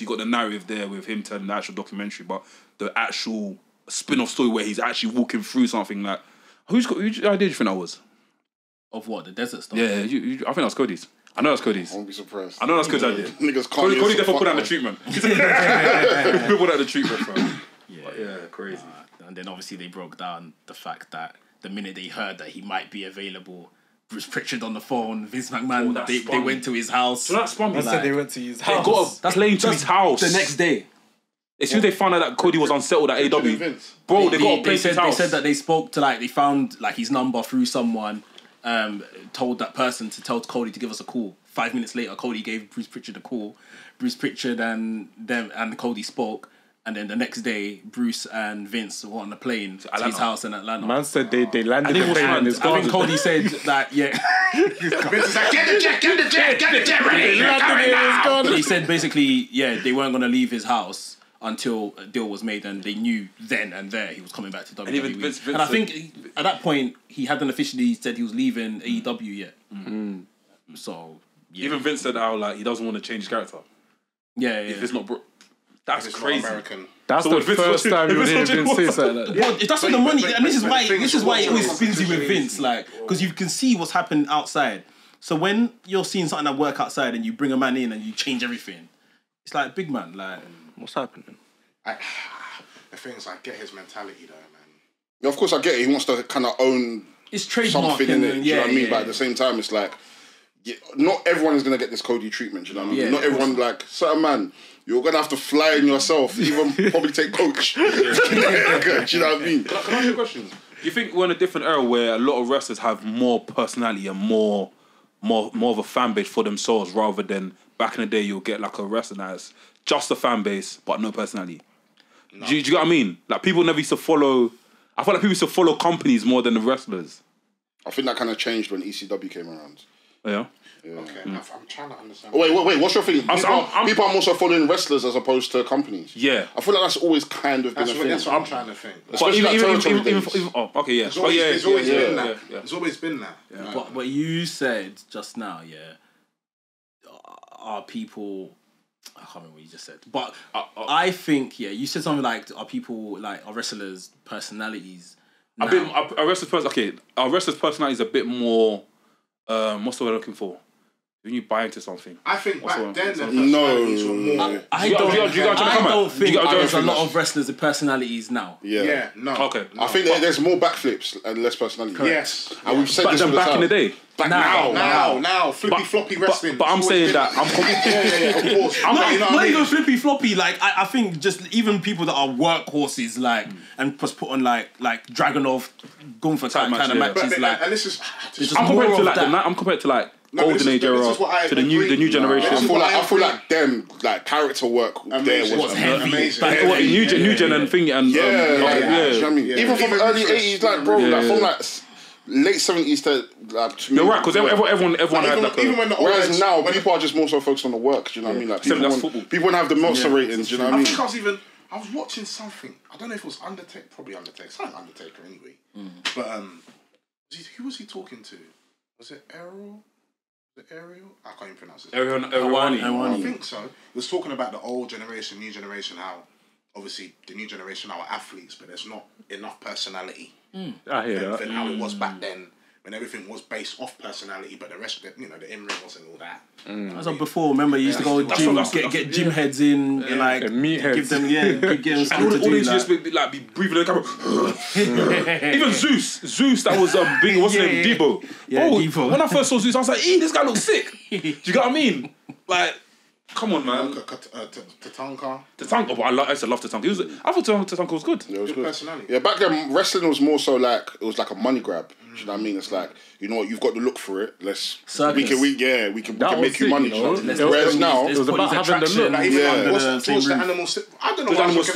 got the narrative there with him telling the actual documentary, but the actual spin-off story where he's actually walking through something like. Whose idea do you think that was? Of what? The desert stuff? Yeah, I think that's Cody's. I know that's Cody's. I won't be surprised. I know that's Cody's idea. Niggas can't. Cody definitely put out the treatment. People put out the treatment, bro. Yeah, crazy. And then obviously they broke down the fact that the minute they heard that he might be available, Bruce Pritchard on the phone, Vince McMahon, they went to his house. So that's spun me. They said they went to his house. They got a plane to his house. The next day. As soon as they found out that Cody was unsettled at AEW, bro, they got a plane to his house. They said that they spoke to they found his number through someone, told that person to tell Cody to give us a call. 5 minutes later, Cody gave Bruce Pritchard a call. Bruce Pritchard and Cody spoke. And then the next day, Bruce and Vince were on the plane to his house in Atlanta. Man said they landed the plane in his garden. I think Cody said that, Vince is like, get the jet ready. He said basically, they weren't going to leave his house until a deal was made, and they knew then and there he was coming back to WWE. And, even Vince I think at that point, he hadn't officially said he was leaving AEW yet. So, even Vince said how he doesn't want to change his character. Yeah. If it's not... That's crazy. American. That's the first time you would hear Vince say something like that. But that's what the money, and this is why it always spins you with Vince, because you can see what's happening outside. So when you're seeing something that work outside and you bring a man in and you change everything, it's like, big man, what's happening? The thing is, I get his mentality though, man. Yeah, of course I get it. He wants to kind of own it's trademark something in it. Do you know what I mean? But at the same time, it's like, not everyone is going to get this Cody treatment. Do you know what I mean? Not everyone, certain man, you're going to have to fly in yourself, even probably take coach. Do you know what I mean? Can I ask you a question? Do you think we're in a different era where a lot of wrestlers have more personality and more of a fan base for themselves, rather than back in the day you'll get a wrestler that's just a fan base but no personality? No. Do you get what I mean? People never used to follow... I feel like people used to follow companies more than the wrestlers. I think that kind of changed when ECW came around. Yeah. Okay, I'm trying to understand. Wait, what's your thing? People are more so following wrestlers as opposed to companies. Yeah. I feel like that's always kind of been a thing. That's what I'm trying to think. Especially okay, yeah. There's always been that. There's always been that. Yeah. But you said just now, are people... I can't remember what you just said. But I think, you said something like, are people, are wrestlers' personalities now? A wrestler's personality is a bit more... what's the word I'm looking for? When you buy into something. I think back then the personalities were more... I don't think there's a lot of wrestlers with personalities now. Yeah, no. Okay. I think there's more backflips and less personality. Yes. And we've said this all the time. Back in the day. Now, flippy floppy wrestling. But I'm saying that of course. Not even flippy floppy. I think just even people that are workhorses, and just put on Dragunov, Gunther type kind of matches. And this is. I'm compared to Golden Age era to the new generation. I feel like them character work there was amazing. New gen and thing and even from the early 80s, from late 70s to you're right, because everyone had even when whereas now people are just more so focused on the work. Do you know what I mean? People want to have the Meltzer ratings. Do you know what I mean? I was watching something. I don't know if it was Undertaker, probably Undertaker. It's not Undertaker anyway. But who was he talking to? Was it Errol? Ariel? I can't even pronounce it. Helwani. I think so. He was talking about the old generation, new generation, how obviously the new generation are athletes, but there's not enough personality I hear that. than how it was back then when everything was based off personality, but the rest of the, the in-ring wasn't all that. As of before, remember you used to go gym, get gym heads in, and like give them, give them all these just be breathing in the camera. Even Zeus, that was big. What's his name? Debo. Yeah, Debo. When I first saw Zeus, I was like, "This guy looks sick." Do you get what I mean? Like, come on, man. Tatanka. Tatanka, I used to love Tatanka. I thought Tatanka was good. Yeah, it was good. Personality. Yeah, back then wrestling was more so like it was like a money grab. Do you know what I mean? It's like, you know what, you've got to look for it. We can make you money. Whereas now it was about having the look. What's the animal? I don't know. I was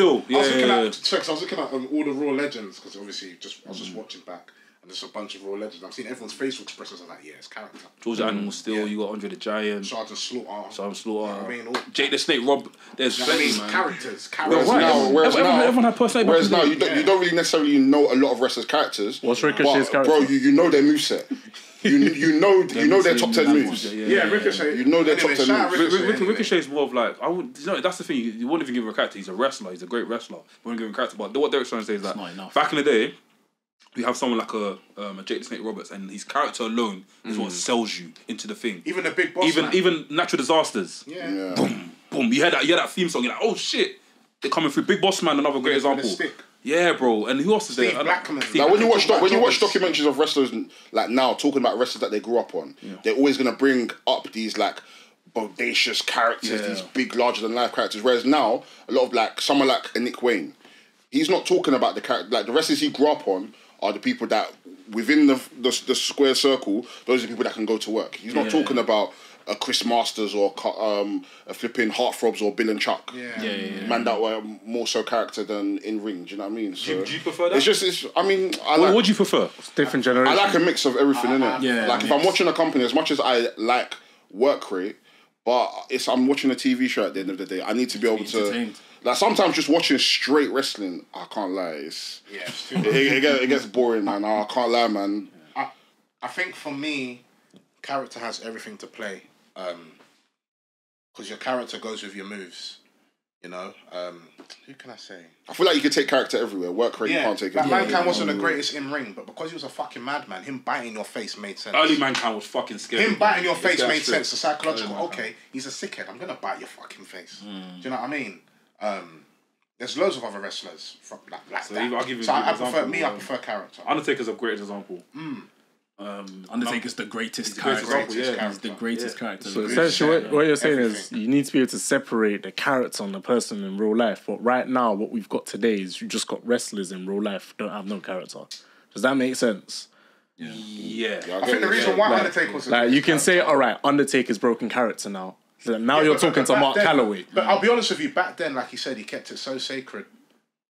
looking at all the Raw legends because obviously I was just watching back. And there's a bunch of Raw legends. I've seen everyone's facial expressions. I'm like, yeah, it's character. George Animal Steel. You got Andre the Giant. Sergeant Slaughter. Jake the Snake. Rob. There's plenty, man. Characters. Whereas now, everyone had personality. Whereas now, you don't really necessarily know a lot of wrestlers' characters. What's Ricochet's character? Bro, you know their moveset. You know their top 10 moves. Yeah, Ricochet. You know their top 10 moves. Ricochet is more of like, that's the thing. You wouldn't even give him a character. He's a wrestler. He's a great wrestler. You wouldn't give him a character. But what Derek's trying to say is that back in the day, we have someone like a Jake the Snake Roberts, and his character alone is what sells you into the thing. Even the big boss. Even natural disasters. Yeah. Boom, boom. You hear that theme song. You're like, oh shit, they're coming through. Big Boss Man, another great example. Yeah, bro. And who else is there? Blackman. Like when you watch documentaries of wrestlers like now talking about wrestlers that they grew up on, they're always gonna bring up these like bodacious characters, these big larger than life characters. Whereas now, a lot of like someone like a Nick Wayne, he's not talking about the character. Like the wrestlers he grew up on are the people that within the square circle, those are the people that can go to work. He's not talking about a Chris Masters or a flipping Heartthrobs or Bill and Chuck. Man that were more so character than in ring. Do you know what I mean? So do you prefer that? What do you prefer? It's different generation. I like a mix of everything, innit? Yeah, like if I'm watching a company, as much as I like work rate, but I'm watching a TV show at the end of the day. I need to be able to. Like sometimes just watching straight wrestling, I can't lie. It gets boring, man. I can't lie, man. I think for me, character has everything to play. Because your character goes with your moves. You know? Who can I say? I feel like you can take character everywhere. Work rate, you can't take it. Mankind wasn't the greatest in ring, but because he was a fucking madman, him biting your face made sense. Early Mankind was fucking scary. Him biting your face made sense. The psychological, okay, he's a sickhead. I'm going to bite your fucking face. Do you know what I mean? There's loads of other wrestlers from like so that. I'll give you I prefer character. Undertaker's a great example. Undertaker's the greatest character. He's the greatest character. So essentially, what you're saying is you need to be able to separate the character on the person in real life. But right now, what we've got today is you just got wrestlers in real life who don't have no character. Does that make sense? Yeah. I think the reason why Undertaker was like you can say, all right, Undertaker's broken character now. So now you're talking to Mark Calloway. But I'll be honest with you, back then, like he said, he kept it so sacred.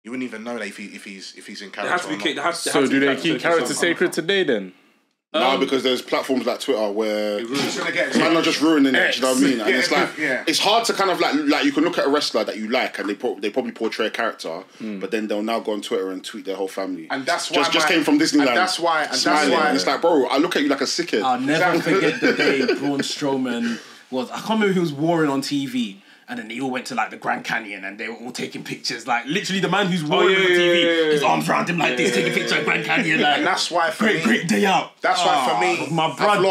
You wouldn't even know that if he's in character. So do they keep character sacred today then? No, because there's platforms like Twitter where man are just ruining it. Do you know what I mean? And it's like it's hard to kind of like you can look at a wrestler that you like and they probably portray a character, but then they'll now go on Twitter and tweet their whole family. And that's why just came from Disneyland. And that's why. And it's like, bro, I look at you like a sickhead. I'll never forget the day Braun Strowman was. I can't remember who was warring on TV. And then they all went to like the Grand Canyon and they were all taking pictures. Like literally the man who's warring on TV, his arms around him like this, taking pictures of Grand Canyon. Like, and that's why for great day out. That's why for me, my brother.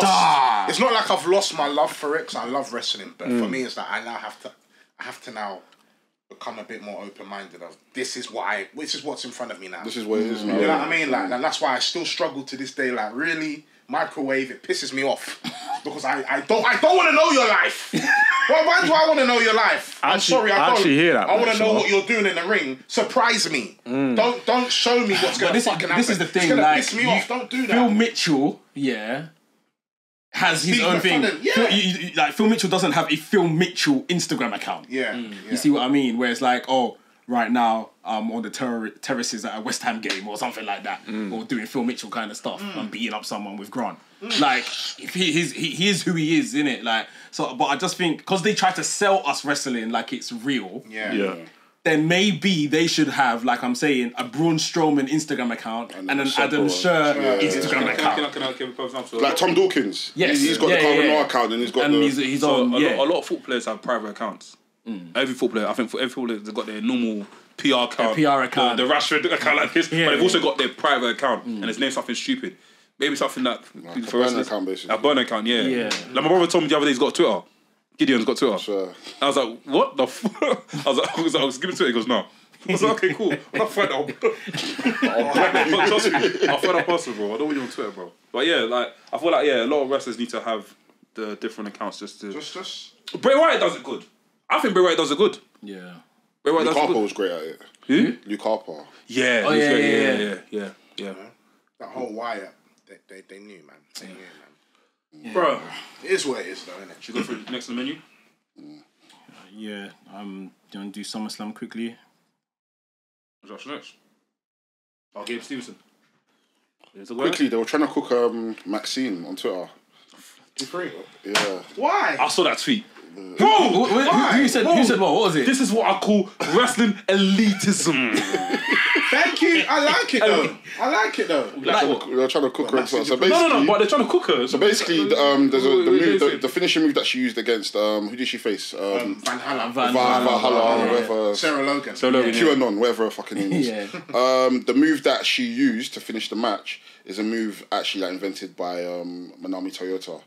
It's not like I've lost my love for it because I love wrestling. But for me, it's that I have to now become a bit more open-minded of this is what's in front of me now. This is what it is. You know what I mean? Like, and that's why I still struggle to this day. Like, really, microwave, it pisses me off because I don't want to know your life. Why do I want to know your life? I'm sorry, I don't. Actually hear that. I want to know what you're doing in the ring. Surprise me. Don't show me what's going to fucking happen. This is the thing. It's going to like, piss me off. Don't do that. Phil Mitchell, has his own thing. Phil Mitchell doesn't have a Phil Mitchell Instagram account. You see what I mean? Where it's like, oh, right now I'm on the terraces at a West Ham game or something like that, or doing Phil Mitchell kind of stuff and beating up someone with Grant. Like he is who he is, innit? Like so, but I just think because they try to sell us wrestling like it's real. Then maybe they should have, like I'm saying, a Braun Strowman Instagram account and an Adam Scher Instagram account. Can I give a example? Like Tom Dawkins. Yes. He's got the Carbonara account and he's got he's on. A lot of football players have private accounts. Every football player, I think for every footballer, they've got their normal PR account. PR account. The Rashford account like this. But they've also got their private account and it's named something stupid. Maybe something that a burner account, basically. A burner account, yeah. Yeah. Like my brother told me the other day he's got a Twitter. Gideon's got Twitter. Sure. I was like, what the fuck? I was giving Twitter. He goes, no. I was like, okay, cool. I'm not friend of trust me. I'll find that person, bro. I don't want you on Twitter, bro. But yeah, like I feel like a lot of wrestlers need to have the different accounts just to. Bray Wyatt does it good. I think Bray Wyatt does it good. Yeah. Bray Wyatt Luke does it Harper good. was great at it. Who? Luke Harper. Yeah. Oh, Yeah. That whole Wyatt, they knew, man. They knew, man. Bro, It is what it is, though, isn't it? should we go through next on the menu? Yeah. Do you want to do SummerSlam quickly? Josh next. Oh, Gabe Stevenson. Quickly, they were trying to cook Maxine on Twitter. Free. Yeah. Why? I saw that tweet. Bro, who said what? What was it? This is what I call wrestling elitism. Thank you. I like it though. They were trying to cook her on Twitter. So basically, No, but they're trying to cook her. So basically, there's the finishing move that she used against who did she face? Valhalla. Valhalla, whatever. Sarah Logan. QAnon, whatever her fucking name is. Yeah. The move that she used to finish the match is a move actually invented by Manami Toyota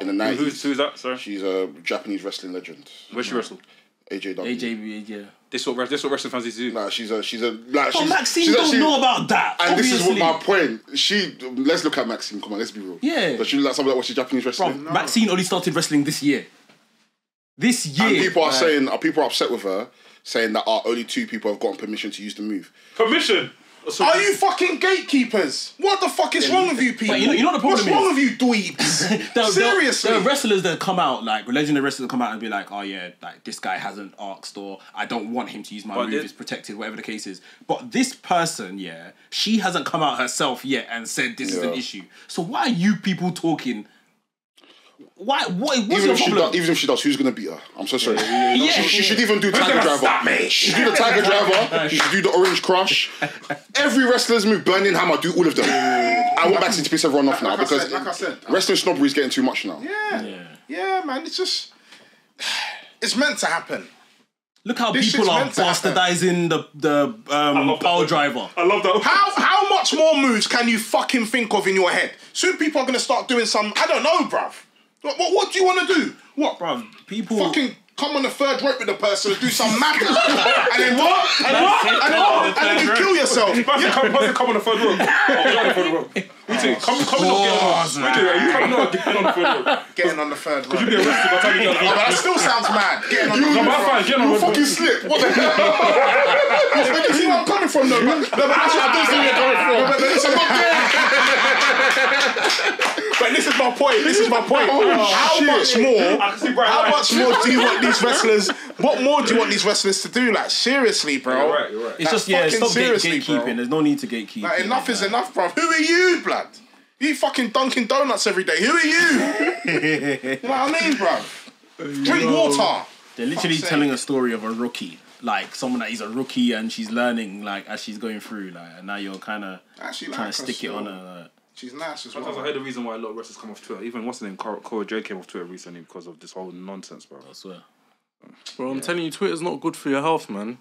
in the 90s. Who's that? Sorry. She's a Japanese wrestling legend. Where's she wrestled? AJW. Yeah. This what wrestling fans need to do. Nah, she's like But Maxine don't know about that. And obviously. this is what my point. Let's look at Maxine. Come on, let's be real. Yeah. But she like someone that watches Japanese Bro, wrestling. Maxine only started wrestling this year. And people are saying, people are upset with her, saying that only 2 people have gotten permission to use the move. Permission. Are you fucking gatekeepers? What the fuck is wrong with you people? But you know the problem What's wrong with you dweebs? Seriously. There are wrestlers that come out, like legendary wrestlers that come out and be like, oh yeah, like this guy hasn't asked, or I don't want him to use my move, it's protected, whatever the case is. But this person, yeah, she hasn't come out herself yet and said this is an issue. So why are you people talking? What's your problem? Even if she does, who's gonna beat her? I'm so sorry. Yeah. She should even do Tiger Driver. She should do the Tiger Driver. She should do the Orange Crush. Every wrestler's move, Burning Hammer, do all of them. I want Maxine to piss everyone off now because wrestling snobbery is getting too much now. Yeah, man. It's just it's meant to happen. Look how people are bastardizing the power driver. I love that. How much more moves can you fucking think of in your head? Soon people are gonna start doing some. I don't know, bruv. What do you want to do? What, Bruv, people fucking come on the third rope with the person and do some madness, and then what? And then you kill yourself. Come on the third rope. Come on, Getting on the third rope. You be arrested by the time you Oh, but that still sounds mad. Getting on the third rope. You fucking slip. What the hell? You see where I'm coming from, though. But actually, I do see where you're coming from. But this is my point. How much more do you want these wrestlers? What more do you want these wrestlers to do? Like, seriously, bro. You're right. It's just stop gatekeeping. Bro. There's no need to gatekeep. Like, enough is enough, bro. Who are you, blood? You fucking Dunkin' Donuts every day. Who are you? You know what I mean, bro? Drink water. They're literally telling a story of a rookie. Like someone that is a rookie and she's learning like as she's going through. Like, and now you're kind of trying to stick it on her. Like. She's nice as well. Sometimes I heard the reason why a lot of wrestlers come off Twitter. Even what's the name? Cora J came off Twitter recently because of this whole nonsense, bro. I swear. Bro, I'm telling you, Twitter's not good for your health, man.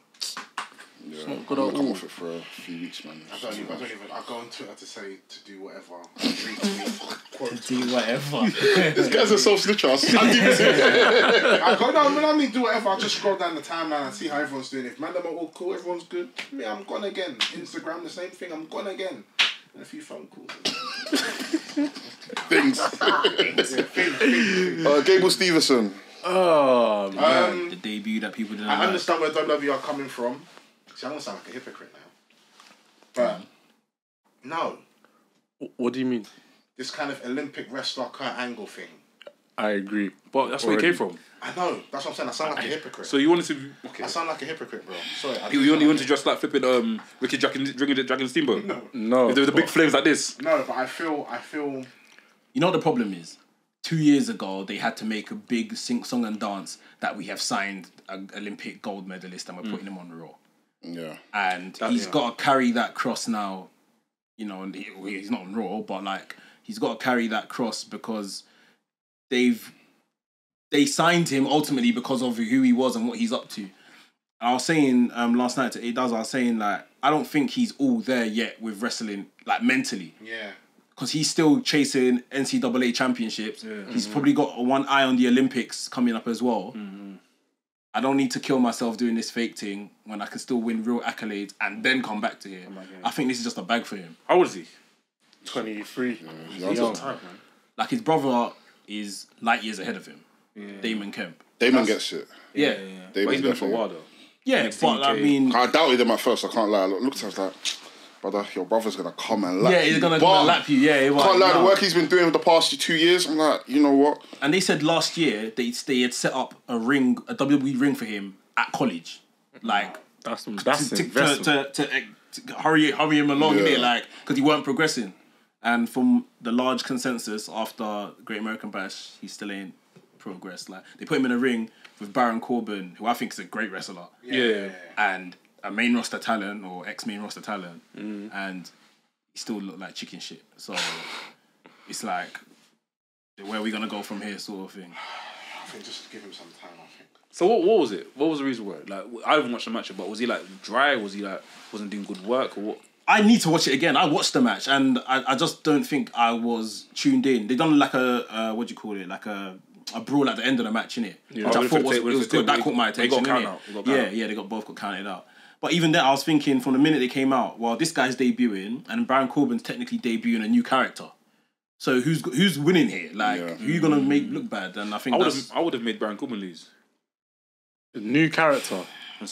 Yeah, It's not good I'm at gonna come all. off it for a few weeks, man. I don't even. I go on Twitter to say to do whatever. Retweet, Do whatever. This guy's a self-snitcher. I go down when I mean do whatever. I just scroll down the timeline and see how everyone's doing. If Mandem are all cool, everyone's good. Me, I'm gone again. Instagram, the same thing. I'm gone again. And a few phone calls. Things. Gable Stevenson. Oh, man. The debut that people didn't. I understand where WWE are coming from. See, I'm gonna sound like a hypocrite now. But no, What do you mean? this kind of Olympic wrestler Kurt Angle thing. I agree. But that's where it came from. I know. That's what I'm saying. I sound like a hypocrite. So you wanted to? Okay. I sound like a hypocrite, bro. Sorry. You want to just like flipping Ricky Dragon Steamboat? No. With the big flames like this. No, but I feel. You know what the problem is? 2 years ago, they had to make a big song and dance that we have signed an Olympic gold medalist and we're putting him on Raw. Yeah. And he's got to carry that cross now. You know, and he's not on Raw, but like he's got to carry that cross because they signed him ultimately because of who he was and what he's up to. I was saying last night to A-Daz, I was saying like I don't think he's all there yet with wrestling, like mentally. Yeah. because he's still chasing NCAA championships. He's probably got one eye on the Olympics coming up as well. I don't need to kill myself doing this fake thing when I can still win real accolades and then come back to here. I think this is just a bag for him. How old is he? 23. He's young. Like his brother is light years ahead of him. Damon Kemp. Damon gets it. Yeah. But he's been for a while though. Yeah, but I mean... I doubted him at first, I can't lie. I looked at him, I was like, brother, your brother's going to come and lap you. Yeah, he's going to lap you. Yeah, can't lie, the work he's been doing for the past 2 years, I'm like, you know what? And they said last year they had set up a WWE ring for him at college. Like, That's to hurry him along, innit? Like, because he weren't progressing. And from the large consensus after Great American Bash, he still ain't progressed. Like, they put him in a ring with Baron Corbin, who I think is a great wrestler. And a main roster talent or ex-main roster talent. And he still looked like chicken shit. So it's like, where are we gonna go from here, sort of thing. I think just give him some time, I think. So what was it? What was the reason why? Like, I haven't watched the match, but was he like dry? Was he like wasn't doing good work or what? I need to watch it again. I watched the match and I just don't think I was tuned in. They done like a what do you call it? Like a brawl at the end of the match, innit? Which I thought was good. That caught my attention. They both got counted out. But even then, I was thinking from the minute they came out, well, this guy's debuting and Baron Corbin's technically debuting a new character. So who's winning here? Like, who you gonna make look bad? And I think I would have made Baron Corbin lose. A new character.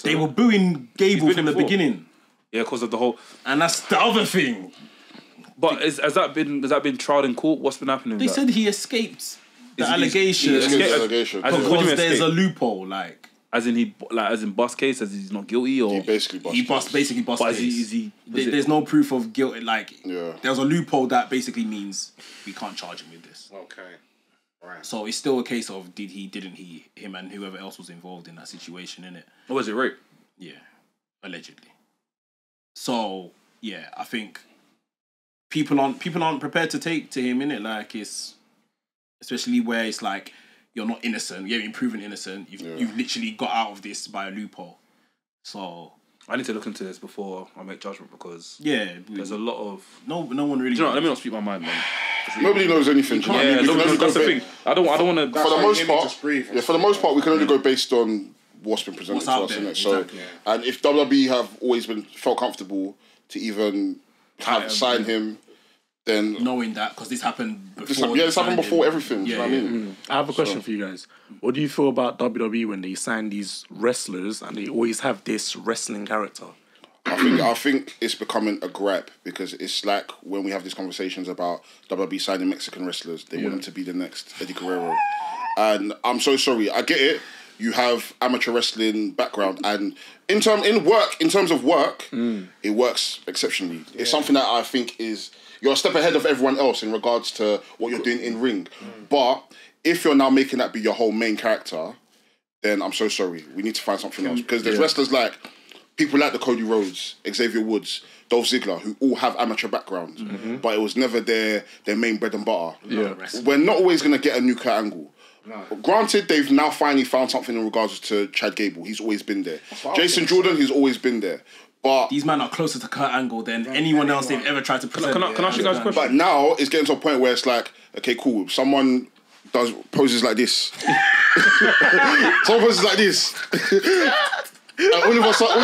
They were booing Gable from the beginning. Yeah, because of the whole. And that's the other thing. But has that been tried in court? What's been happening? They said he escaped the allegation. He escaped the allegation. Because there's a loophole, like. As in bust case, as he's not guilty, or He basically bust But case. there's no proof of guilt. Like, Yeah. there's a loophole that basically means we can't charge him with this. Okay. Right. So it's still a case of didn't he, him and whoever else was involved in that situation, innit? or was it rape? Yeah, allegedly. So yeah, I think people aren't prepared to take to him, innit? Like, it's especially where it's like you're not innocent, you haven't been proven innocent. You've literally got out of this by a loophole. So I need to look into this before I make judgment because there's a lot of no one really. Do you know what? Let me not speak my mind, man. Nobody knows anything. Yeah, that's the thing. I don't want to. For the most part, for the most part, we can only go based on what's been presented to us, innit? So, and if WWE have always felt comfortable to even sign him, then knowing that because this happened before. This happened before everything. Do you know what I mean? I have a question for you guys. What do you feel about WWE when they sign these wrestlers and they always have this wrestling character? I think it's becoming a gripe because it's like when we have these conversations about WWE signing Mexican wrestlers, they want them to be the next Eddie Guerrero. And I'm so sorry. I get it. You have amateur wrestling background, and in terms of work, it works exceptionally. It's something that I think you're a step ahead of everyone else in regards to what you're doing in ring. But if you're now making that be your whole main character, then I'm so sorry. We need to find something else because there's wrestlers like people like the Cody Rhodes, Xavier Woods, Dolph Ziggler, who all have amateur backgrounds, but it was never their main bread and butter. We're not always going to get a new Kurt Angle. No. Granted, they've now finally found something in regards to Chad Gable. He's always been there. Jason Jordan, he's always been there. But these men are closer to Kurt Angle than anyone else they've ever tried to present. Can I ask you guys a question? But now it's getting to a point where it's like, okay, cool. Someone poses like this. Someone poses like this. All of a sudden,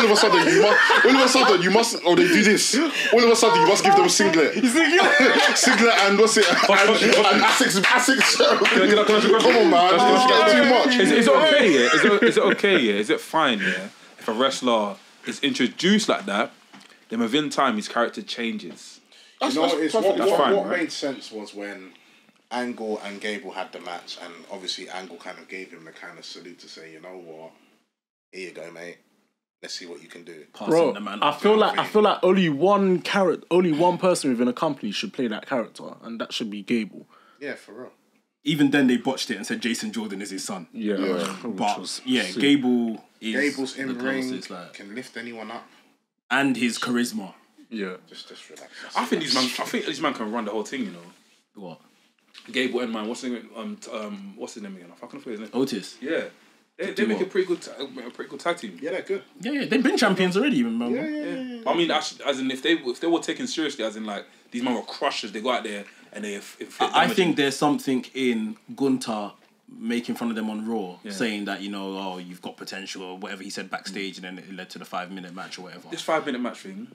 you must. Oh, they do this. All of a sudden, you must give them a singlet. Singlet and what's it? And Asics. Come on, man. It's too much. Is it okay? Yeah. Is it okay? Yeah. Is it fine? Yeah. If a wrestler is introduced like that, then within time his character changes. What made sense was when Angle and Gable had the match, and obviously Angle kind of gave him the kind of salute to say, you know what. Here you go, mate. Let's see what you can do. Bro, I feel like only one person within a company should play that character, and that should be Gable. Yeah, for real. Even then, they botched it and said Jason Jordan is his son. Gable is Gable's in ring, can lift anyone up, and his charisma. Yeah, just relax. I think these man can run the whole thing. You know what? Gable and man, what's his name? What's his name again? I fucking forget his name. Otis. Yeah. They make a pretty good tag team. Yeah, they're good. Yeah, they've been champions already. Remember? Yeah. I mean, actually, as in if they were taken seriously, as in like these men were crushers, they go out there and they. I think there's something in Gunther making fun of them on Raw, saying that you've got potential or whatever he said backstage, and then it led to the 5-minute match or whatever. This 5-minute match thing.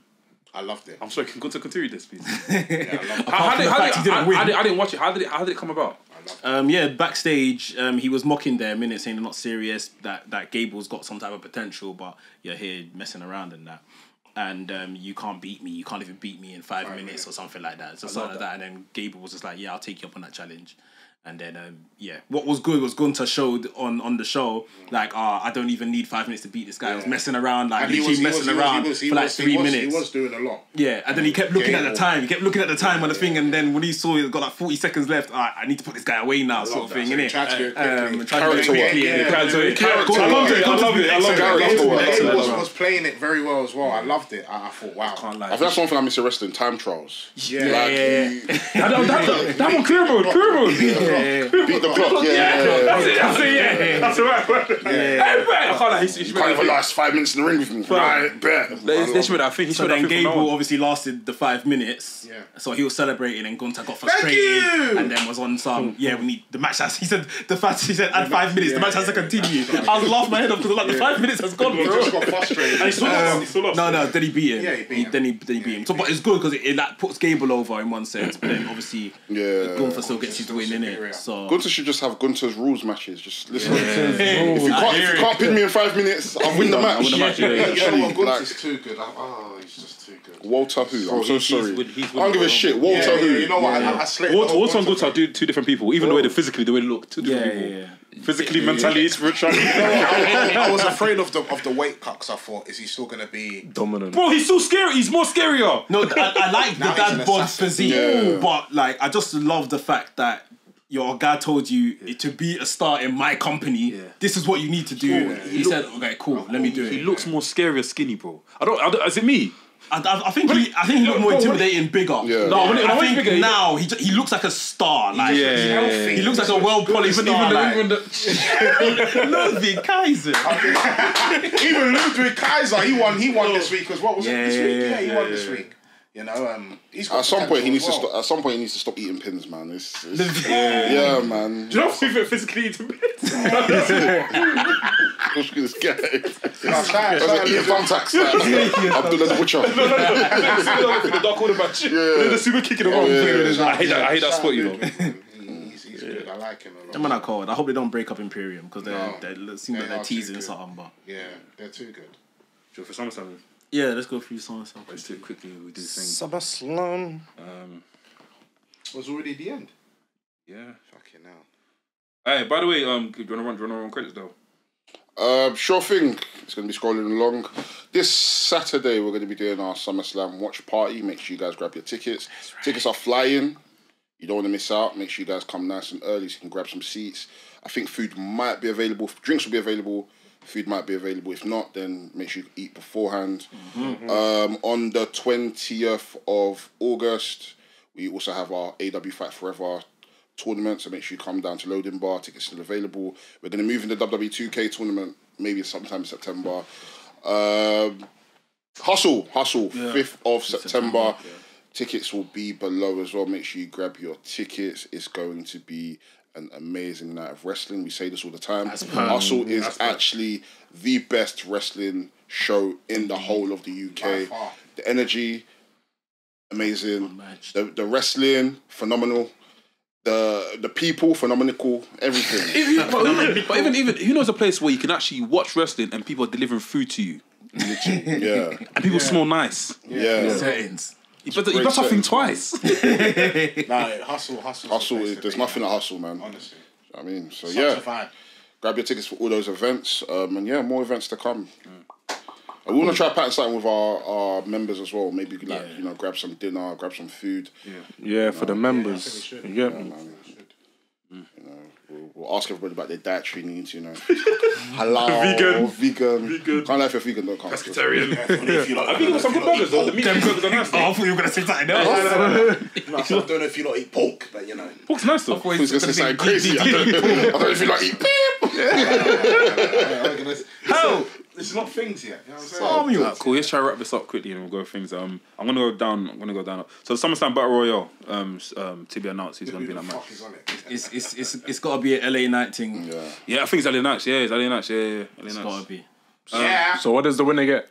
I loved it. I'm sorry, can Gunther continue this, please? Yeah, I loved it. I didn't watch it. How did it come about? Backstage, he was mocking their minutes, saying they're not serious, that Gable's got some type of potential, but you're here messing around and that. And you can't beat me. You can't even beat me in 5 minutes or something like that. So something like that. And then Gable was just like, yeah, I'll take you up on that challenge. And then, what was good was Gunther showed on the show, like, I don't even need 5 minutes to beat this guy. I was messing around, like, literally messing around for 3 minutes. He was doing a lot. Yeah, and then he kept looking at the time. He kept looking at the time on the thing, and then when he saw it got like 40 seconds left, I need to put this guy away now, sort of thing, innit? Tried to do it quickly. He was playing it very well as well. I loved it. I thought, wow. I think that's one thing I miss in wrestling, time trials. That one, clear mode. Beat the clock, That's right. I can't lie. You can't even last 5 minutes in the ring with me. Right, bet. I think so then Gable obviously lasted the 5 minutes. Yeah. So he was celebrating and Gunther got frustrated and then was on some, we need the match has, he said, add 5 minutes, the match has to continue. I was laughing my head off because like the 5 minutes has gone, bro. He just got frustrated. And he still lost. No, then he beat him. Yeah, he beat him. Then he beat him. So, but it's good because it like puts Gable over in one sense, but then obviously Gunther still gets his win in it. So Gunther should just have Gunther's rules matches. Just listen. If you can't pin me in 5 minutes, I'll win the match. You know what? Gunther's too good. He's just too good. Walter who? I'm so sorry. I don't give a shit. Walter who? You know what? I slit Walter and Gunther are two different people. Even the way they physically, the way they look, two different people. Physically, mentally, spiritually. I was afraid of the weight cut because I thought, is he still going to be dominant? Bro, he's so scary. He's more scarier. No, I like the dad bod physique, but like I just love the fact that your guy told you to be a star in my company. Yeah. This is what you need to do. He said, "Okay, cool, let me do it." He looks more scarier, skinny, bro. I don't. Is it me? I think he looked more intimidating, bigger. Yeah. No, I think bigger, now he looks like a star. Like he looks like a well-polished star. Even Ludwig Kaiser. Even Ludwig Kaiser, he won this week as well. Was it this week? Yeah, he won this week. You know, he's got at some point he needs to stop. At some point he needs to stop eating pins, man. Yeah, man. Do you know if he's physically eating pins? This guy. Eating thumbtacks. Abdullah the Butcher. The dark order match. Yeah. The super kick in the wrong thing. I hate that spot, you know. He's good. I like him a lot. Them man are cold. I hope they don't break up Imperium because they seem like they're teasing something. But yeah, they're too good. Do it for SummerSlam. Yeah, let's go through SummerSlam. Let's do it quickly. We do things. SummerSlam. Was already the end. Yeah. Fucking hell. Hey, by the way, do you want to run credits though? Sure thing. It's going to be scrolling along. This Saturday, we're going to be doing our SummerSlam watch party. Make sure you guys grab your tickets. Right. Tickets are flying. You don't want to miss out. Make sure you guys come nice and early so you can grab some seats. I think food might be available. Drinks will be available. Food might be available. If not, then make sure you eat beforehand. Mm-hmm. On the 20th of August, we also have our AW Fight Forever tournament, so make sure you come down to Loading Bar. Tickets still available. We're going to move in the WWE 2K tournament maybe sometime in September. Hustle, 5th of September. Yeah. Tickets will be below as well. Make sure you grab your tickets. It's going to be an amazing night of wrestling. We say this all the time. Hustle is actually the best wrestling show in the whole of the UK. The energy, amazing. The wrestling, phenomenal. The people, phenomenal. Everything. But even who knows a place where you can actually watch wrestling and people are delivering food to you. Literally, yeah. And people smell nice. Yeah. Settings. You better think twice. Hustle is, there's nothing like hustle, man. Honestly. I mean, so Such a vibe. grab your tickets for all those events. And yeah, more events to come. We want to try pattern something with our members as well. Maybe grab some dinner, grab some food. Yeah, for the members. Yeah, We'll ask everybody about their dietary needs, halal, vegan. Can't lie if you're vegan, don't come. Pescatarian. I think some good burgers though. The meat burgers are nice. I thought you were going to say something else. I don't know if you lot eat pork, but Pork's nice though. Who's going to say something crazy? I don't know if you like eat beef. Hell, it's not things yet. You know what I'm saying? Cool. Let's try to wrap this up quickly and we'll go things. I'm gonna go down. So the SummerSlam Battle Royale. To be announced. Who's gonna be in that match? Is on it? It's got to be an LA Knight thing. Yeah, I think it's LA Knights. Yeah, it's LA Knights. Yeah. It's got to be. So what does the winner get?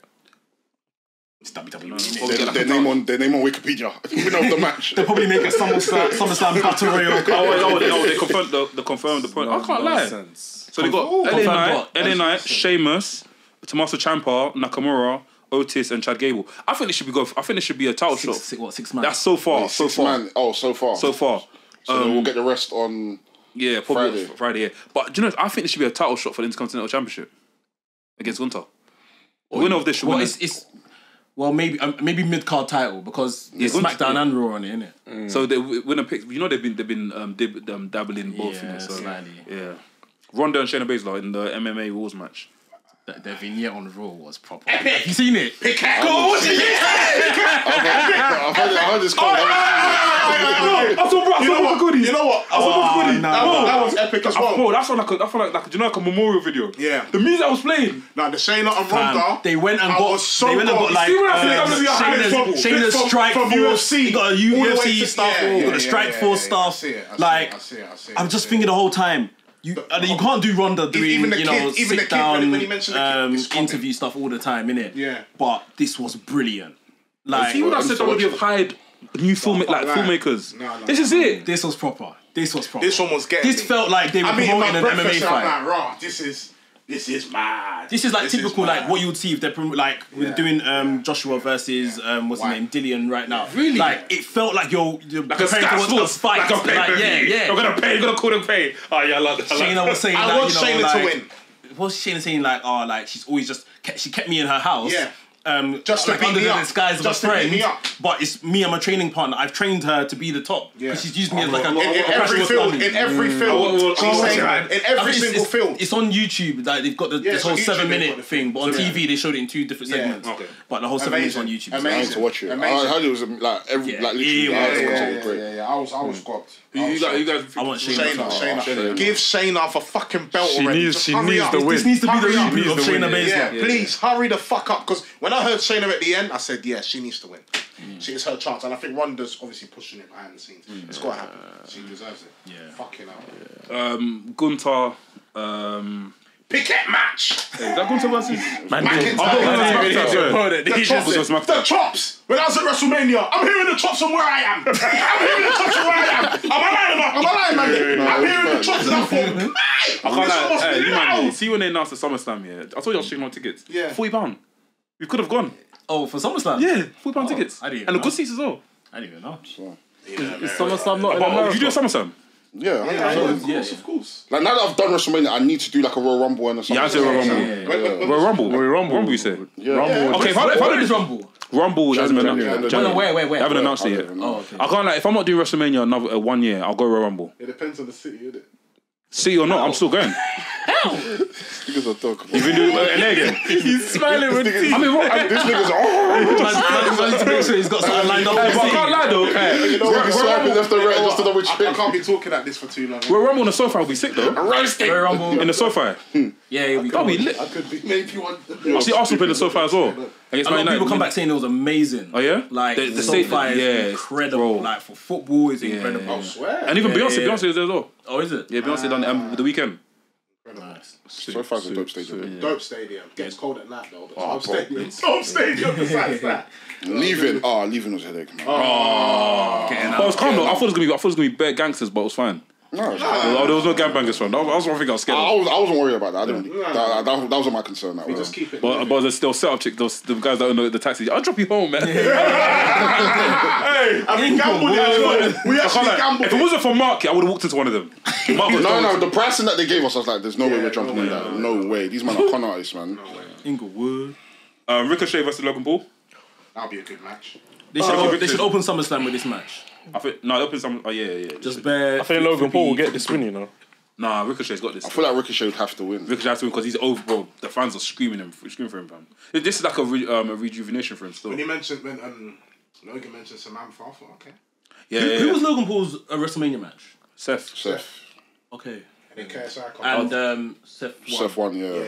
It's WWE. Their name on Wikipedia. Winner of the match. They'll probably make a SummerSlam Battle Royale. They confirmed the point. I can't lie. So they got LA Knight, Sheamus, Tommaso Ciampa, Nakamura, Otis, and Chad Gable. I think it should be a title shot. 6 man? That's so far. So far. So we'll get the rest on. Yeah, probably Friday. Yeah, but do you know? I think it should be a title shot for the Intercontinental Championship against Gunther. The winner of this should win. Well, maybe mid card title because it's SmackDown and Raw on it, innit? So the winner picks. You know they've been dabbling both in it. So slightly. Yeah. Ronda and Shayna Baszler in the MMA Wars match. The vignette on Raw was proper. Have you seen it? I've heard this call. You know what? That was epic as well. Bro, that's like a memorial video. Yeah. The music I was playing. Now the Shayna and Ronda. They went and got Shayna's Strike from Force. UFC. He got a UFC stuff. He got the Strike Force stuff. I'm just thinking the whole time. You can't do Ronda doing sit down interview stuff all the time, innit? Yeah. But this was brilliant. Like, you would have said that would have hired new filmmakers. No. This is it. This was proper. This one was getting. This felt like they were promoting an MMA fight. I'm like, raw. This is mad. This is like typical, like what you would see if they're we're doing Joshua versus what's his name, Dillian right now. Really? Like it felt like you're like preparing for a fight. Yeah. You're gonna call them pay. Oh yeah, I like that. Shayna was saying I want Shayna to win. What was Shayna saying? Like she's always just she kept me in her house. Yeah. Just like under the disguise of a friend, but it's me and my training partner. I've trained her to be the top because she's used me as like a professional in every field. In every single field. It's on YouTube. Like they've got this whole 7-minute thing, but on TV they showed it in 2 different segments. But the whole 7 minutes on YouTube. I had to watch it. I heard it was literally. Yeah. I was got. You guys. I want Shayna. Give Shayna a fucking belt already. She needs the win. This needs to be the reboot of Shayna Baszler. Please hurry the fuck up because when I heard Shayna at the end, I said, yeah, she needs to win. She is her chance, and I think Ronda's obviously pushing it behind the scenes. It's got to happen. She deserves it. Yeah. Fucking hell. Gunter. Picket match. Is that Gunter versus McIntyre? The chops. When I was at WrestleMania, I'm hearing the chops from where I am. Am I lying, man? I'm hearing the chops, and I thought, I can't lie. See when they announced the SummerSlam, yeah? I told you I was checking on tickets. Yeah. £40. We could have gone. Oh, for SummerSlam? Yeah, £40 tickets. I didn't and the good seats as well. I didn't even know. Is SummerSlam not in America? Did you do a SummerSlam? Yeah, of course. Like now that I've done WrestleMania, I need to do like a Royal Rumble and something. Yeah, I said Royal Rumble. Royal Rumble, you said? Yeah. Okay, if I do this Rumble. Rumble hasn't been announced. Where? They haven't announced it yet. Oh, okay. I can't, like, if I'm not doing WrestleMania another 1 year, I'll go Royal Rumble. It depends on the city, isn't it? City or not, I'm still going. Niggas are talking. You've been doing it again. He's smiling with teeth. I mean, this nigga's Man to make sure he's got something lined up. But I can't lie though. You know what? Swiping left and right just to double check. I can't be talking like this for too long. Royal Rumble on the sofa will be sick though. Royal Rumble In the sofa. Yeah, it'll be That'll be lit. I could be maybe one. I see Arsenal play the sofa as well. A lot of people come back saying it was amazing. Oh yeah? Like the sofa is incredible. Like for football, it's incredible. I swear. And even Beyonce is there as well. Oh, is it? Yeah, Beyonce done it the weekend. Nice. So far, a dope stadium. Dope stadium. Gets cold at night though. Dope stadium besides that. Leaving was a headache, man. But it was calm though. I thought it was gonna be bare gangsters, but it was fine. No, there was no gangbangers from. That was one thing I was scared of. I wasn't worried about that. I didn't. That wasn't my concern. That just keep it. But there's still set up chick. Those the guys that own the taxi. I'll drop you home, man. Hey, I mean, gambled it as well. We actually gambled. If it wasn't for Mark, I would have walked into one of them. No, the pricing that they gave us, I was like, there's no way we're jumping in that. No way. These men are con artists, man. Inglewood. Ricochet versus Logan Paul. That'll be a good match. They should open SummerSlam with this match. I think they open some. Oh yeah. Just bare. I think Logan Paul will get this win, you know. Nah, Ricochet's got this. I feel like Ricochet would have to win. Ricochet has to win because he's over, bro. The fans are screaming for him, fam. This is like a rejuvenation for him still. When Logan mentioned Samantha, I thought, okay. Yeah. Who was Logan Paul's WrestleMania match? Seth. Okay. And then KSI And Seth won, yeah.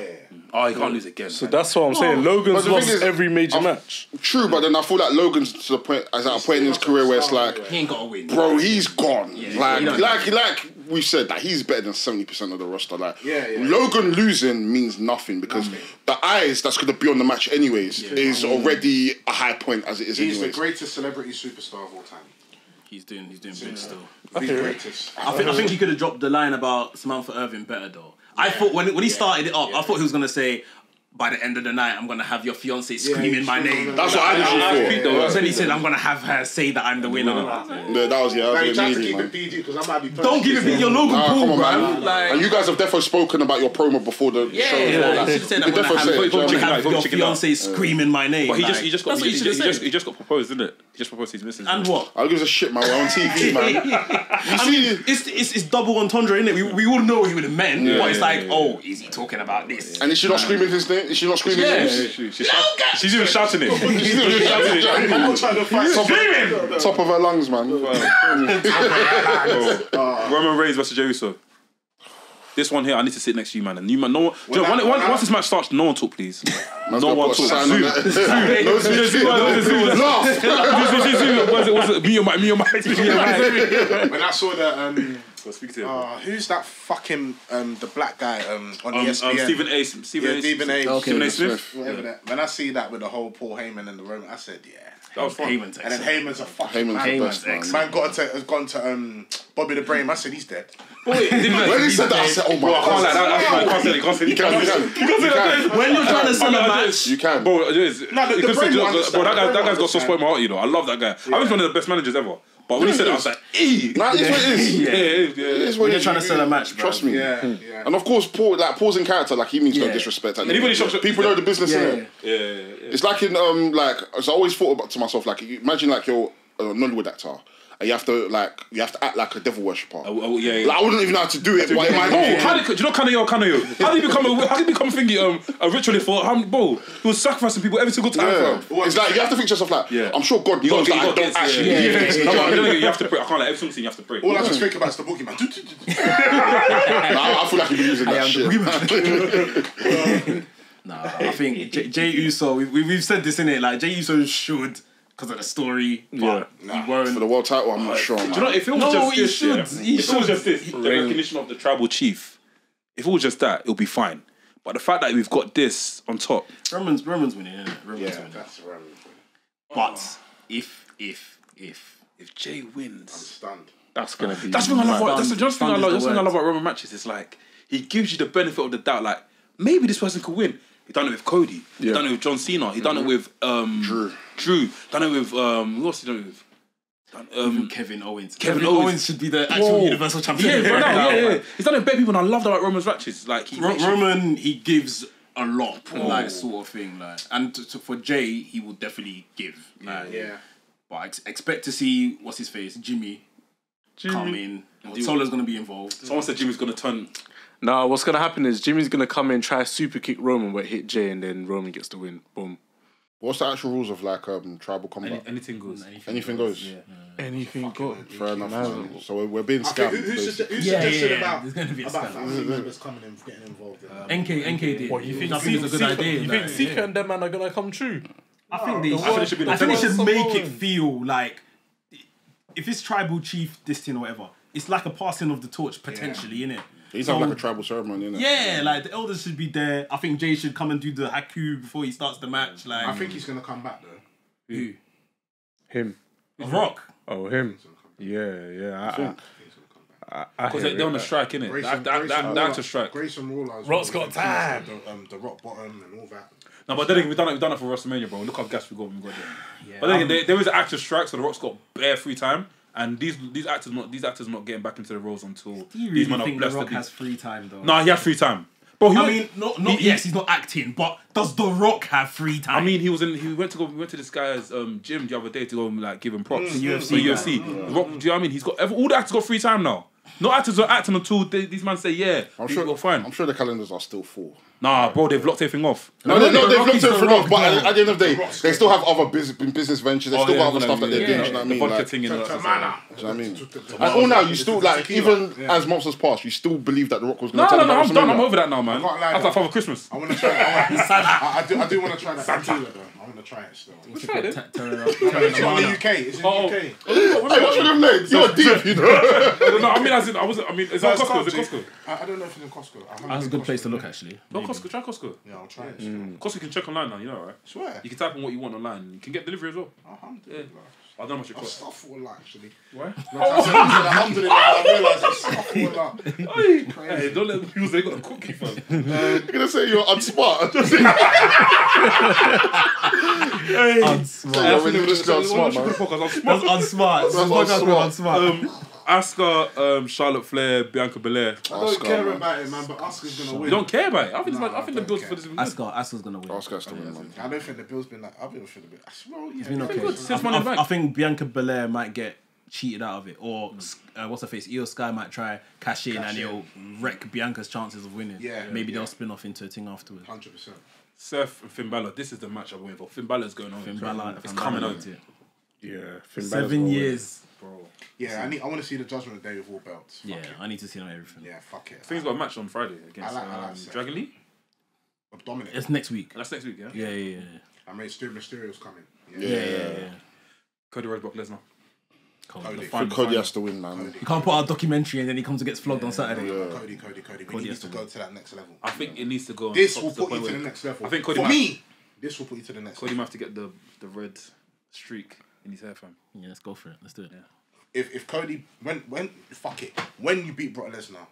Oh, he can't lose again. So that's what I'm saying. Logan's the lost thing is, every major match. True, but then I feel like Logan's to the point, as at a point in his career where it's like, he ain't got to win. bro, he's gone. Like we said, that he's better than 70% of the roster. Like, Logan losing means nothing because the eyes that's going to be on the match anyways is already a high point as it is anyways. He's the greatest celebrity superstar of all time. He's doing big still. The greatest. I think he could have dropped the line about Samantha Irving better though. I thought when he started it up, I thought he was gonna say, by the end of the night, I'm gonna have your fiance screaming my name. That's what I did before. Then he said, I'm gonna have her say that I'm the winner. That was Like, trying to immediate, keep man. it PG because I might be. Don't give it PG. You're Logan Paul, Come on, man. man. And you guys have definitely spoken about your promo before the show. As well. You should have said, I'm gonna have your fiance screaming my name. But he just got proposed, didn't it? He just proposed to his missus. And what? I'll give a shit, man. We're on TV, man. I mean, it's double entendre, isn't it? We all know what he would have meant, but it's like, oh, is he talking about this? And is she not screaming his name? Is she not screaming his name? She's even shouting it. I'm not trying to fight. Top of her lungs, man. Roman Reigns versus Jey Uso. This one here, I need to sit next to you, man. And you, man, no one. Once this match starts, no one talk, please. No one talk. Zoom. Me and my. When I saw that, Speak to him. who's that fucking the black guy on ESPN? Stephen A. Stephen A. Stephen A. Smith. Whatever that. When I see that with the whole Paul Heyman and the Roman, I said, that was fun. and then Heyman's a fucking Heyman's man. the best, man. Man has gone to Bobby the Brain. I said he's dead. When he said that, I said, oh my God. You can't say that. When you're trying to sell a match, You can. Bro, the brain will understand. that guy's got so spoiled my heart, you know. I love that guy. I think he's one of the best managers ever. But when he said it, I was like, Nah, it's what it is. yeah. It's what when it you're is. trying to sell a match, bro. Trust me. Yeah. And of course, Paul's in character, like he means no disrespect. Anybody People know the business, Yeah. innit? Yeah. It's like in so I always thought about to myself, like imagine like you're a Nollywood actor. And you have to act like a devil worshipper. Like, I wouldn't even know how to do it. What am I doing? Do you know Kanayo? How did he become a ritualist for bro? He was sacrificing people every single time. Yeah. It's like you have to think to yourself like, I'm sure God knows that I don't actually believe this. You have to pray. I can't like every single scene you have to pray. All I just think about is the boogeyman. I feel like he'd be using that shit. Nah, I think Jey Uso. We've said this in it. Like Jey Uso should. Because of the story, but he won't. For the world title, I'm not sure. Do you know if it was just this, the recognition of the tribal chief, if it was just that, it'll be fine. But the fact that we've got this on top, Roman's winning, isn't it? Roman's winning. That's Roman. But if Jay wins, I'm stunned. That's gonna be. that's what I love. That's the thing I love about Roman matches. It's like he gives you the benefit of the doubt. Like maybe this person could win. He done it with Cody. He done it with John Cena. He done it with Drew. Done it with who else he done it with? Kevin Owens. Kevin Owens should be the actual Universal Champion. Yeah. He's done it with better people, and I love that about Roman's matches. Like Roman, he gives a lot, like sort of thing. Like, and for Jay, he will definitely give. Like, but expect to see what's his face, Jimmy. Come in. Solo's gonna be involved. Someone said Jimmy's gonna turn. No, what's gonna happen is Jimmy's gonna come in, try super kick Roman, but hit Jay, and then Roman gets the win. Boom. What's the actual rules of like tribal combat? Anything goes. Anything goes. Yeah. Anything goes. Fair enough. Man. So we're being scammed. Who suggested about There's gonna be a scam. family members coming and getting involved in NK did. What, you think I think it's a good idea. You think Sika and them man are gonna come true? I think they should make it feel like if it's tribal chief, this thing or whatever, it's like a passing of the torch potentially, innit? He's like a tribal ceremony, innit? Yeah, like the elders should be there. I think Jay should come and do the haku before he starts the match. Like I think he's gonna come back though. who? Him. Rock. Oh, him. Yeah. Because they're on the strike, innit? The actor strike. Grayson Waller. Rock's got time. The rock bottom and all that. No, but then we've done it for WrestleMania, bro. Look how gas we got there. Yeah, but then there is an actor strike, so the Rock's got bare free time. And these actors not getting back into the roles until Do you these really men are think The blessed. Rock has free time though? No, he has free time. Bro, yes, he's not acting, but does The Rock have free time? I mean, he went to this guy's gym the other day to go like give him props. UFC. The Rock, do you know what I mean? He's got all the actors got free time now. No actors are acting until these man say, yeah, we're fine. I'm sure the calendars are still full. Nah, bro, they've locked everything off. No, they've locked everything off, but at the end of the day, they still have other business ventures. They still got other stuff that they're doing. You know what I mean? The vodka thing. You know what I mean? And all now, you still, like, even as months has passed, you still believe that The Rock was going to tell them. No, I'm done. I'm over that now, man. That's like Father Christmas. I want to try I do want to try that tequila, though. I want to try it still. Let's try it. It's in the UK. It's in the UK. Hey, what's with them legs? You're deep, you know? No, I mean, it's not Costco. Is it Costco? I don't know if it's in Costco. That's a good place to look, actually. No, Costco. Try Costco. Yeah, I'll try it. Costco you can check online now, you know, right? Swear. You can type in what you want online. You can get delivery as well. Alhamdulillah. I don't know how much it costs. Astaghfirullah, actually. Why? Alhamdulillah, I realised astaghfirullah. Hey, don't let people say they got a cookie, fam. You're going to say you're unsmart. Unsmart. That's unsmart. Asuka, Charlotte Flair, Bianca Belair. I don't care about it, man, but Asuka's going to win. You don't care about it? I think the build for this is good. Asuka's gonna win. Asuka's to win, man. I don't think the Bill's been like. I've been feeling a bit. It's been okay. Since Money in the Bank. I think Bianca Belair might get cheated out of it, or what's her face? Io Sky might try cash in and it'll wreck Bianca's chances of winning. Yeah, maybe they'll spin off into a thing afterwards. 100%. Seth and Finn Balor. This is the match I'm waiting for. Finn Balor's going on. Finn Balor, it's coming out. Yeah, Finn 7 years, bro. Yeah, I want to see the Judgment Day with all belts. Yeah, I need to see them everything. Yeah, fuck it. Finn's got a match on Friday against I like Dragon Lee. Dominic. It's next week. That's next week, yeah. Yeah. I mean, Mysterio's coming. Yeah. Cody Rhodes, Brock Lesnar. Cody has to win, man. You can't put out a documentary and then he comes and gets flogged on Saturday. Cody. We need to go to that next level. I think it needs to go. This will put you to the next level. I think Cody this will put you to the next level. Cody might have to get the red streak in his hair, fam. Yeah, let's go for it. Let's do it. Yeah. If Cody when you beat Brock Lesnar,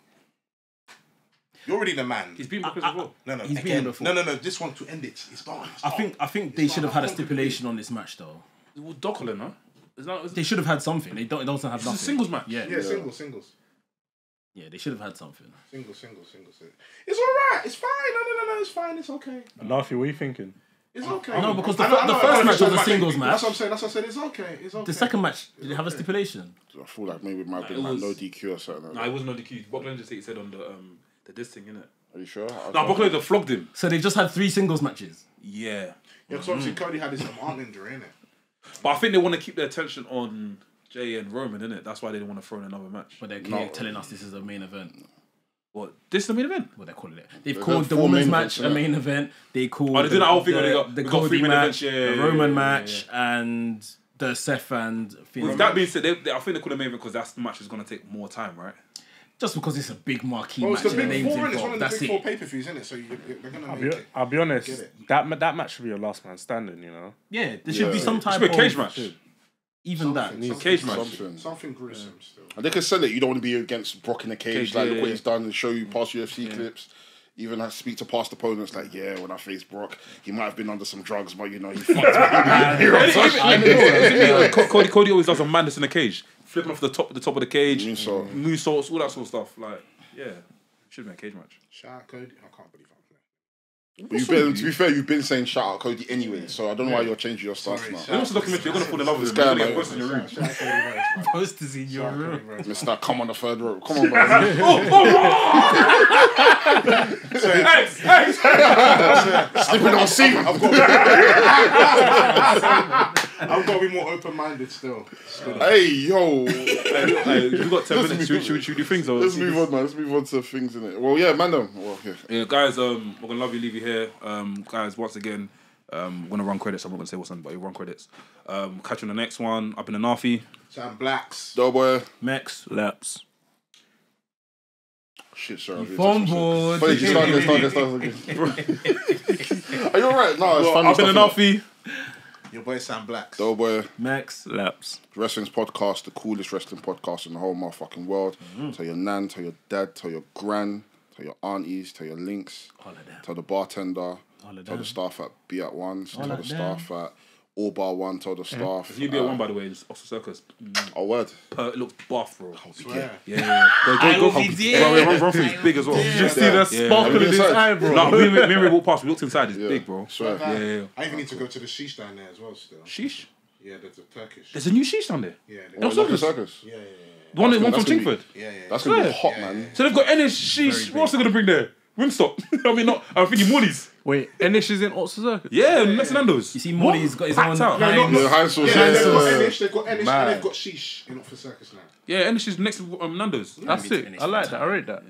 you're already the man. He's beaten Brock Lesnar before. No. He's beaten before. No. This one to end it. It's done. I think they should have had a stipulation on this match though. Well, Dockler, no? They should have had something. They don't have nothing. It's a singles match. Yeah, singles. Yeah, they should have had something. Singles. It's alright. It's fine. No. It's fine. It's okay. Laffy, what are you thinking? It's okay. No, because the first match was a singles match. That's what I'm saying. That's what I said. It's okay. The second match, did it have a stipulation? I feel like maybe it might be like no DQ or something. No, it wasn't no DQ. Brock Lesnar just said on the this thing, innit? Are you sure? No, Brock Lesnar flogged him. So they just had 3 singles matches? Yeah. Because obviously Cody had his arm injury, innit? But I think they want to keep their attention on Jay and Roman, innit? That's why they don't want to throw in another match. But they're telling us this is a main event. What? This is the main event? What they're calling it. They've called the women's match a main event. They called they did that whole thing where the Cody match, the Roman match, and the Seth and Finn. With that being said, I think they called the main event because that's the match is going to take more time, right? Just because it's a big marquee match and the the names Big Four, involved. it's one of the That's Big Four it. pay-per-views, isn't it? So they're going to make it. I'll be honest, that match should be your last man standing, you know? Yeah, there should be some type of cage of match. Even that. Cage match. Something gruesome still. And they can sell it. You don't want to be against Brock in the cage. Like, look what he's done and show you past UFC clips. Even have to speak to past opponents like, yeah, when I faced Brock, he might have been under some drugs, but you know, he fucked me. Cody always does a madness in the cage. Flipping off the top of the cage. Moonsaults, all that sort of stuff. Like, yeah. Should be a cage match. Shout out Cody. I can't believe I'm But to be fair, you've been saying shout out Cody anyway, so I don't know why you're changing your stance now. When you watch the documentary, you're going to fall in love with this him. guy, You're going to get posters in your room. Posters in your room. Mr. Come on the third row. Come on, bro. Hey! Slipping on semen. I've got to be more open-minded still. Hey, yo. Hey, we've got 10 minutes. Should we do things? Let's move on, man. Let's move on to things, innit? Well, yeah, Mandem. Well, yeah, guys, we're going to love you, leave you here. Guys, once again, we're going to run credits. I'm not going to say what's on, but we'll run credits. Catch you on the next one. Up in the Nafi. Sam Blacks. Doughboy. Max. Laps. Shit, sorry. Fumbled. Start again. Are you alright? No, it's fun. Up in the Nafi. Your boy Sam Blacks. Doughboy. Max. Laps. Wrestling's podcast, the coolest wrestling podcast in the whole motherfucking world. Tell your nan, tell your dad, tell your gran, tell your aunties, tell your links, tell the bartender, tell the staff at Be At One, tell the staff at All Bar One, tell the staff. If you Be At One, by the way, it's off the circus. Oh, word. It looks buff, bro. Yeah. Go. Run through. It's big as well. Just see the sparkle in his eye, bro. No, we walked past. We looked inside. It's big, bro. Swear. Yeah. I even need to go to the sheesh down there as well still. Sheesh? Yeah, there's a Turkish. There's a new sheesh down there. Yeah. Oh, like a circus. Yeah. One from That's gonna be- Chingford. That's gonna be hot, man. So they've got Ennish. Sheesh. What else are they gonna bring there? Wingstop. I mean, not. I'm thinking Morley's. Wait, Ennish is in Oxford Circus? Yeah, next to Nando's. You see, Molly's got his Packed own. out. Yeah, high sauce. Yeah, they've got Ennish, they've got Ennish, Man. and they've got Sheesh in Oxford Circus now. Yeah, Ennish is next to Nando's. That's sick. I like that. I rate that.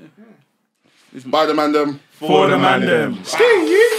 By the Mandem. For the Mandem. Sting you.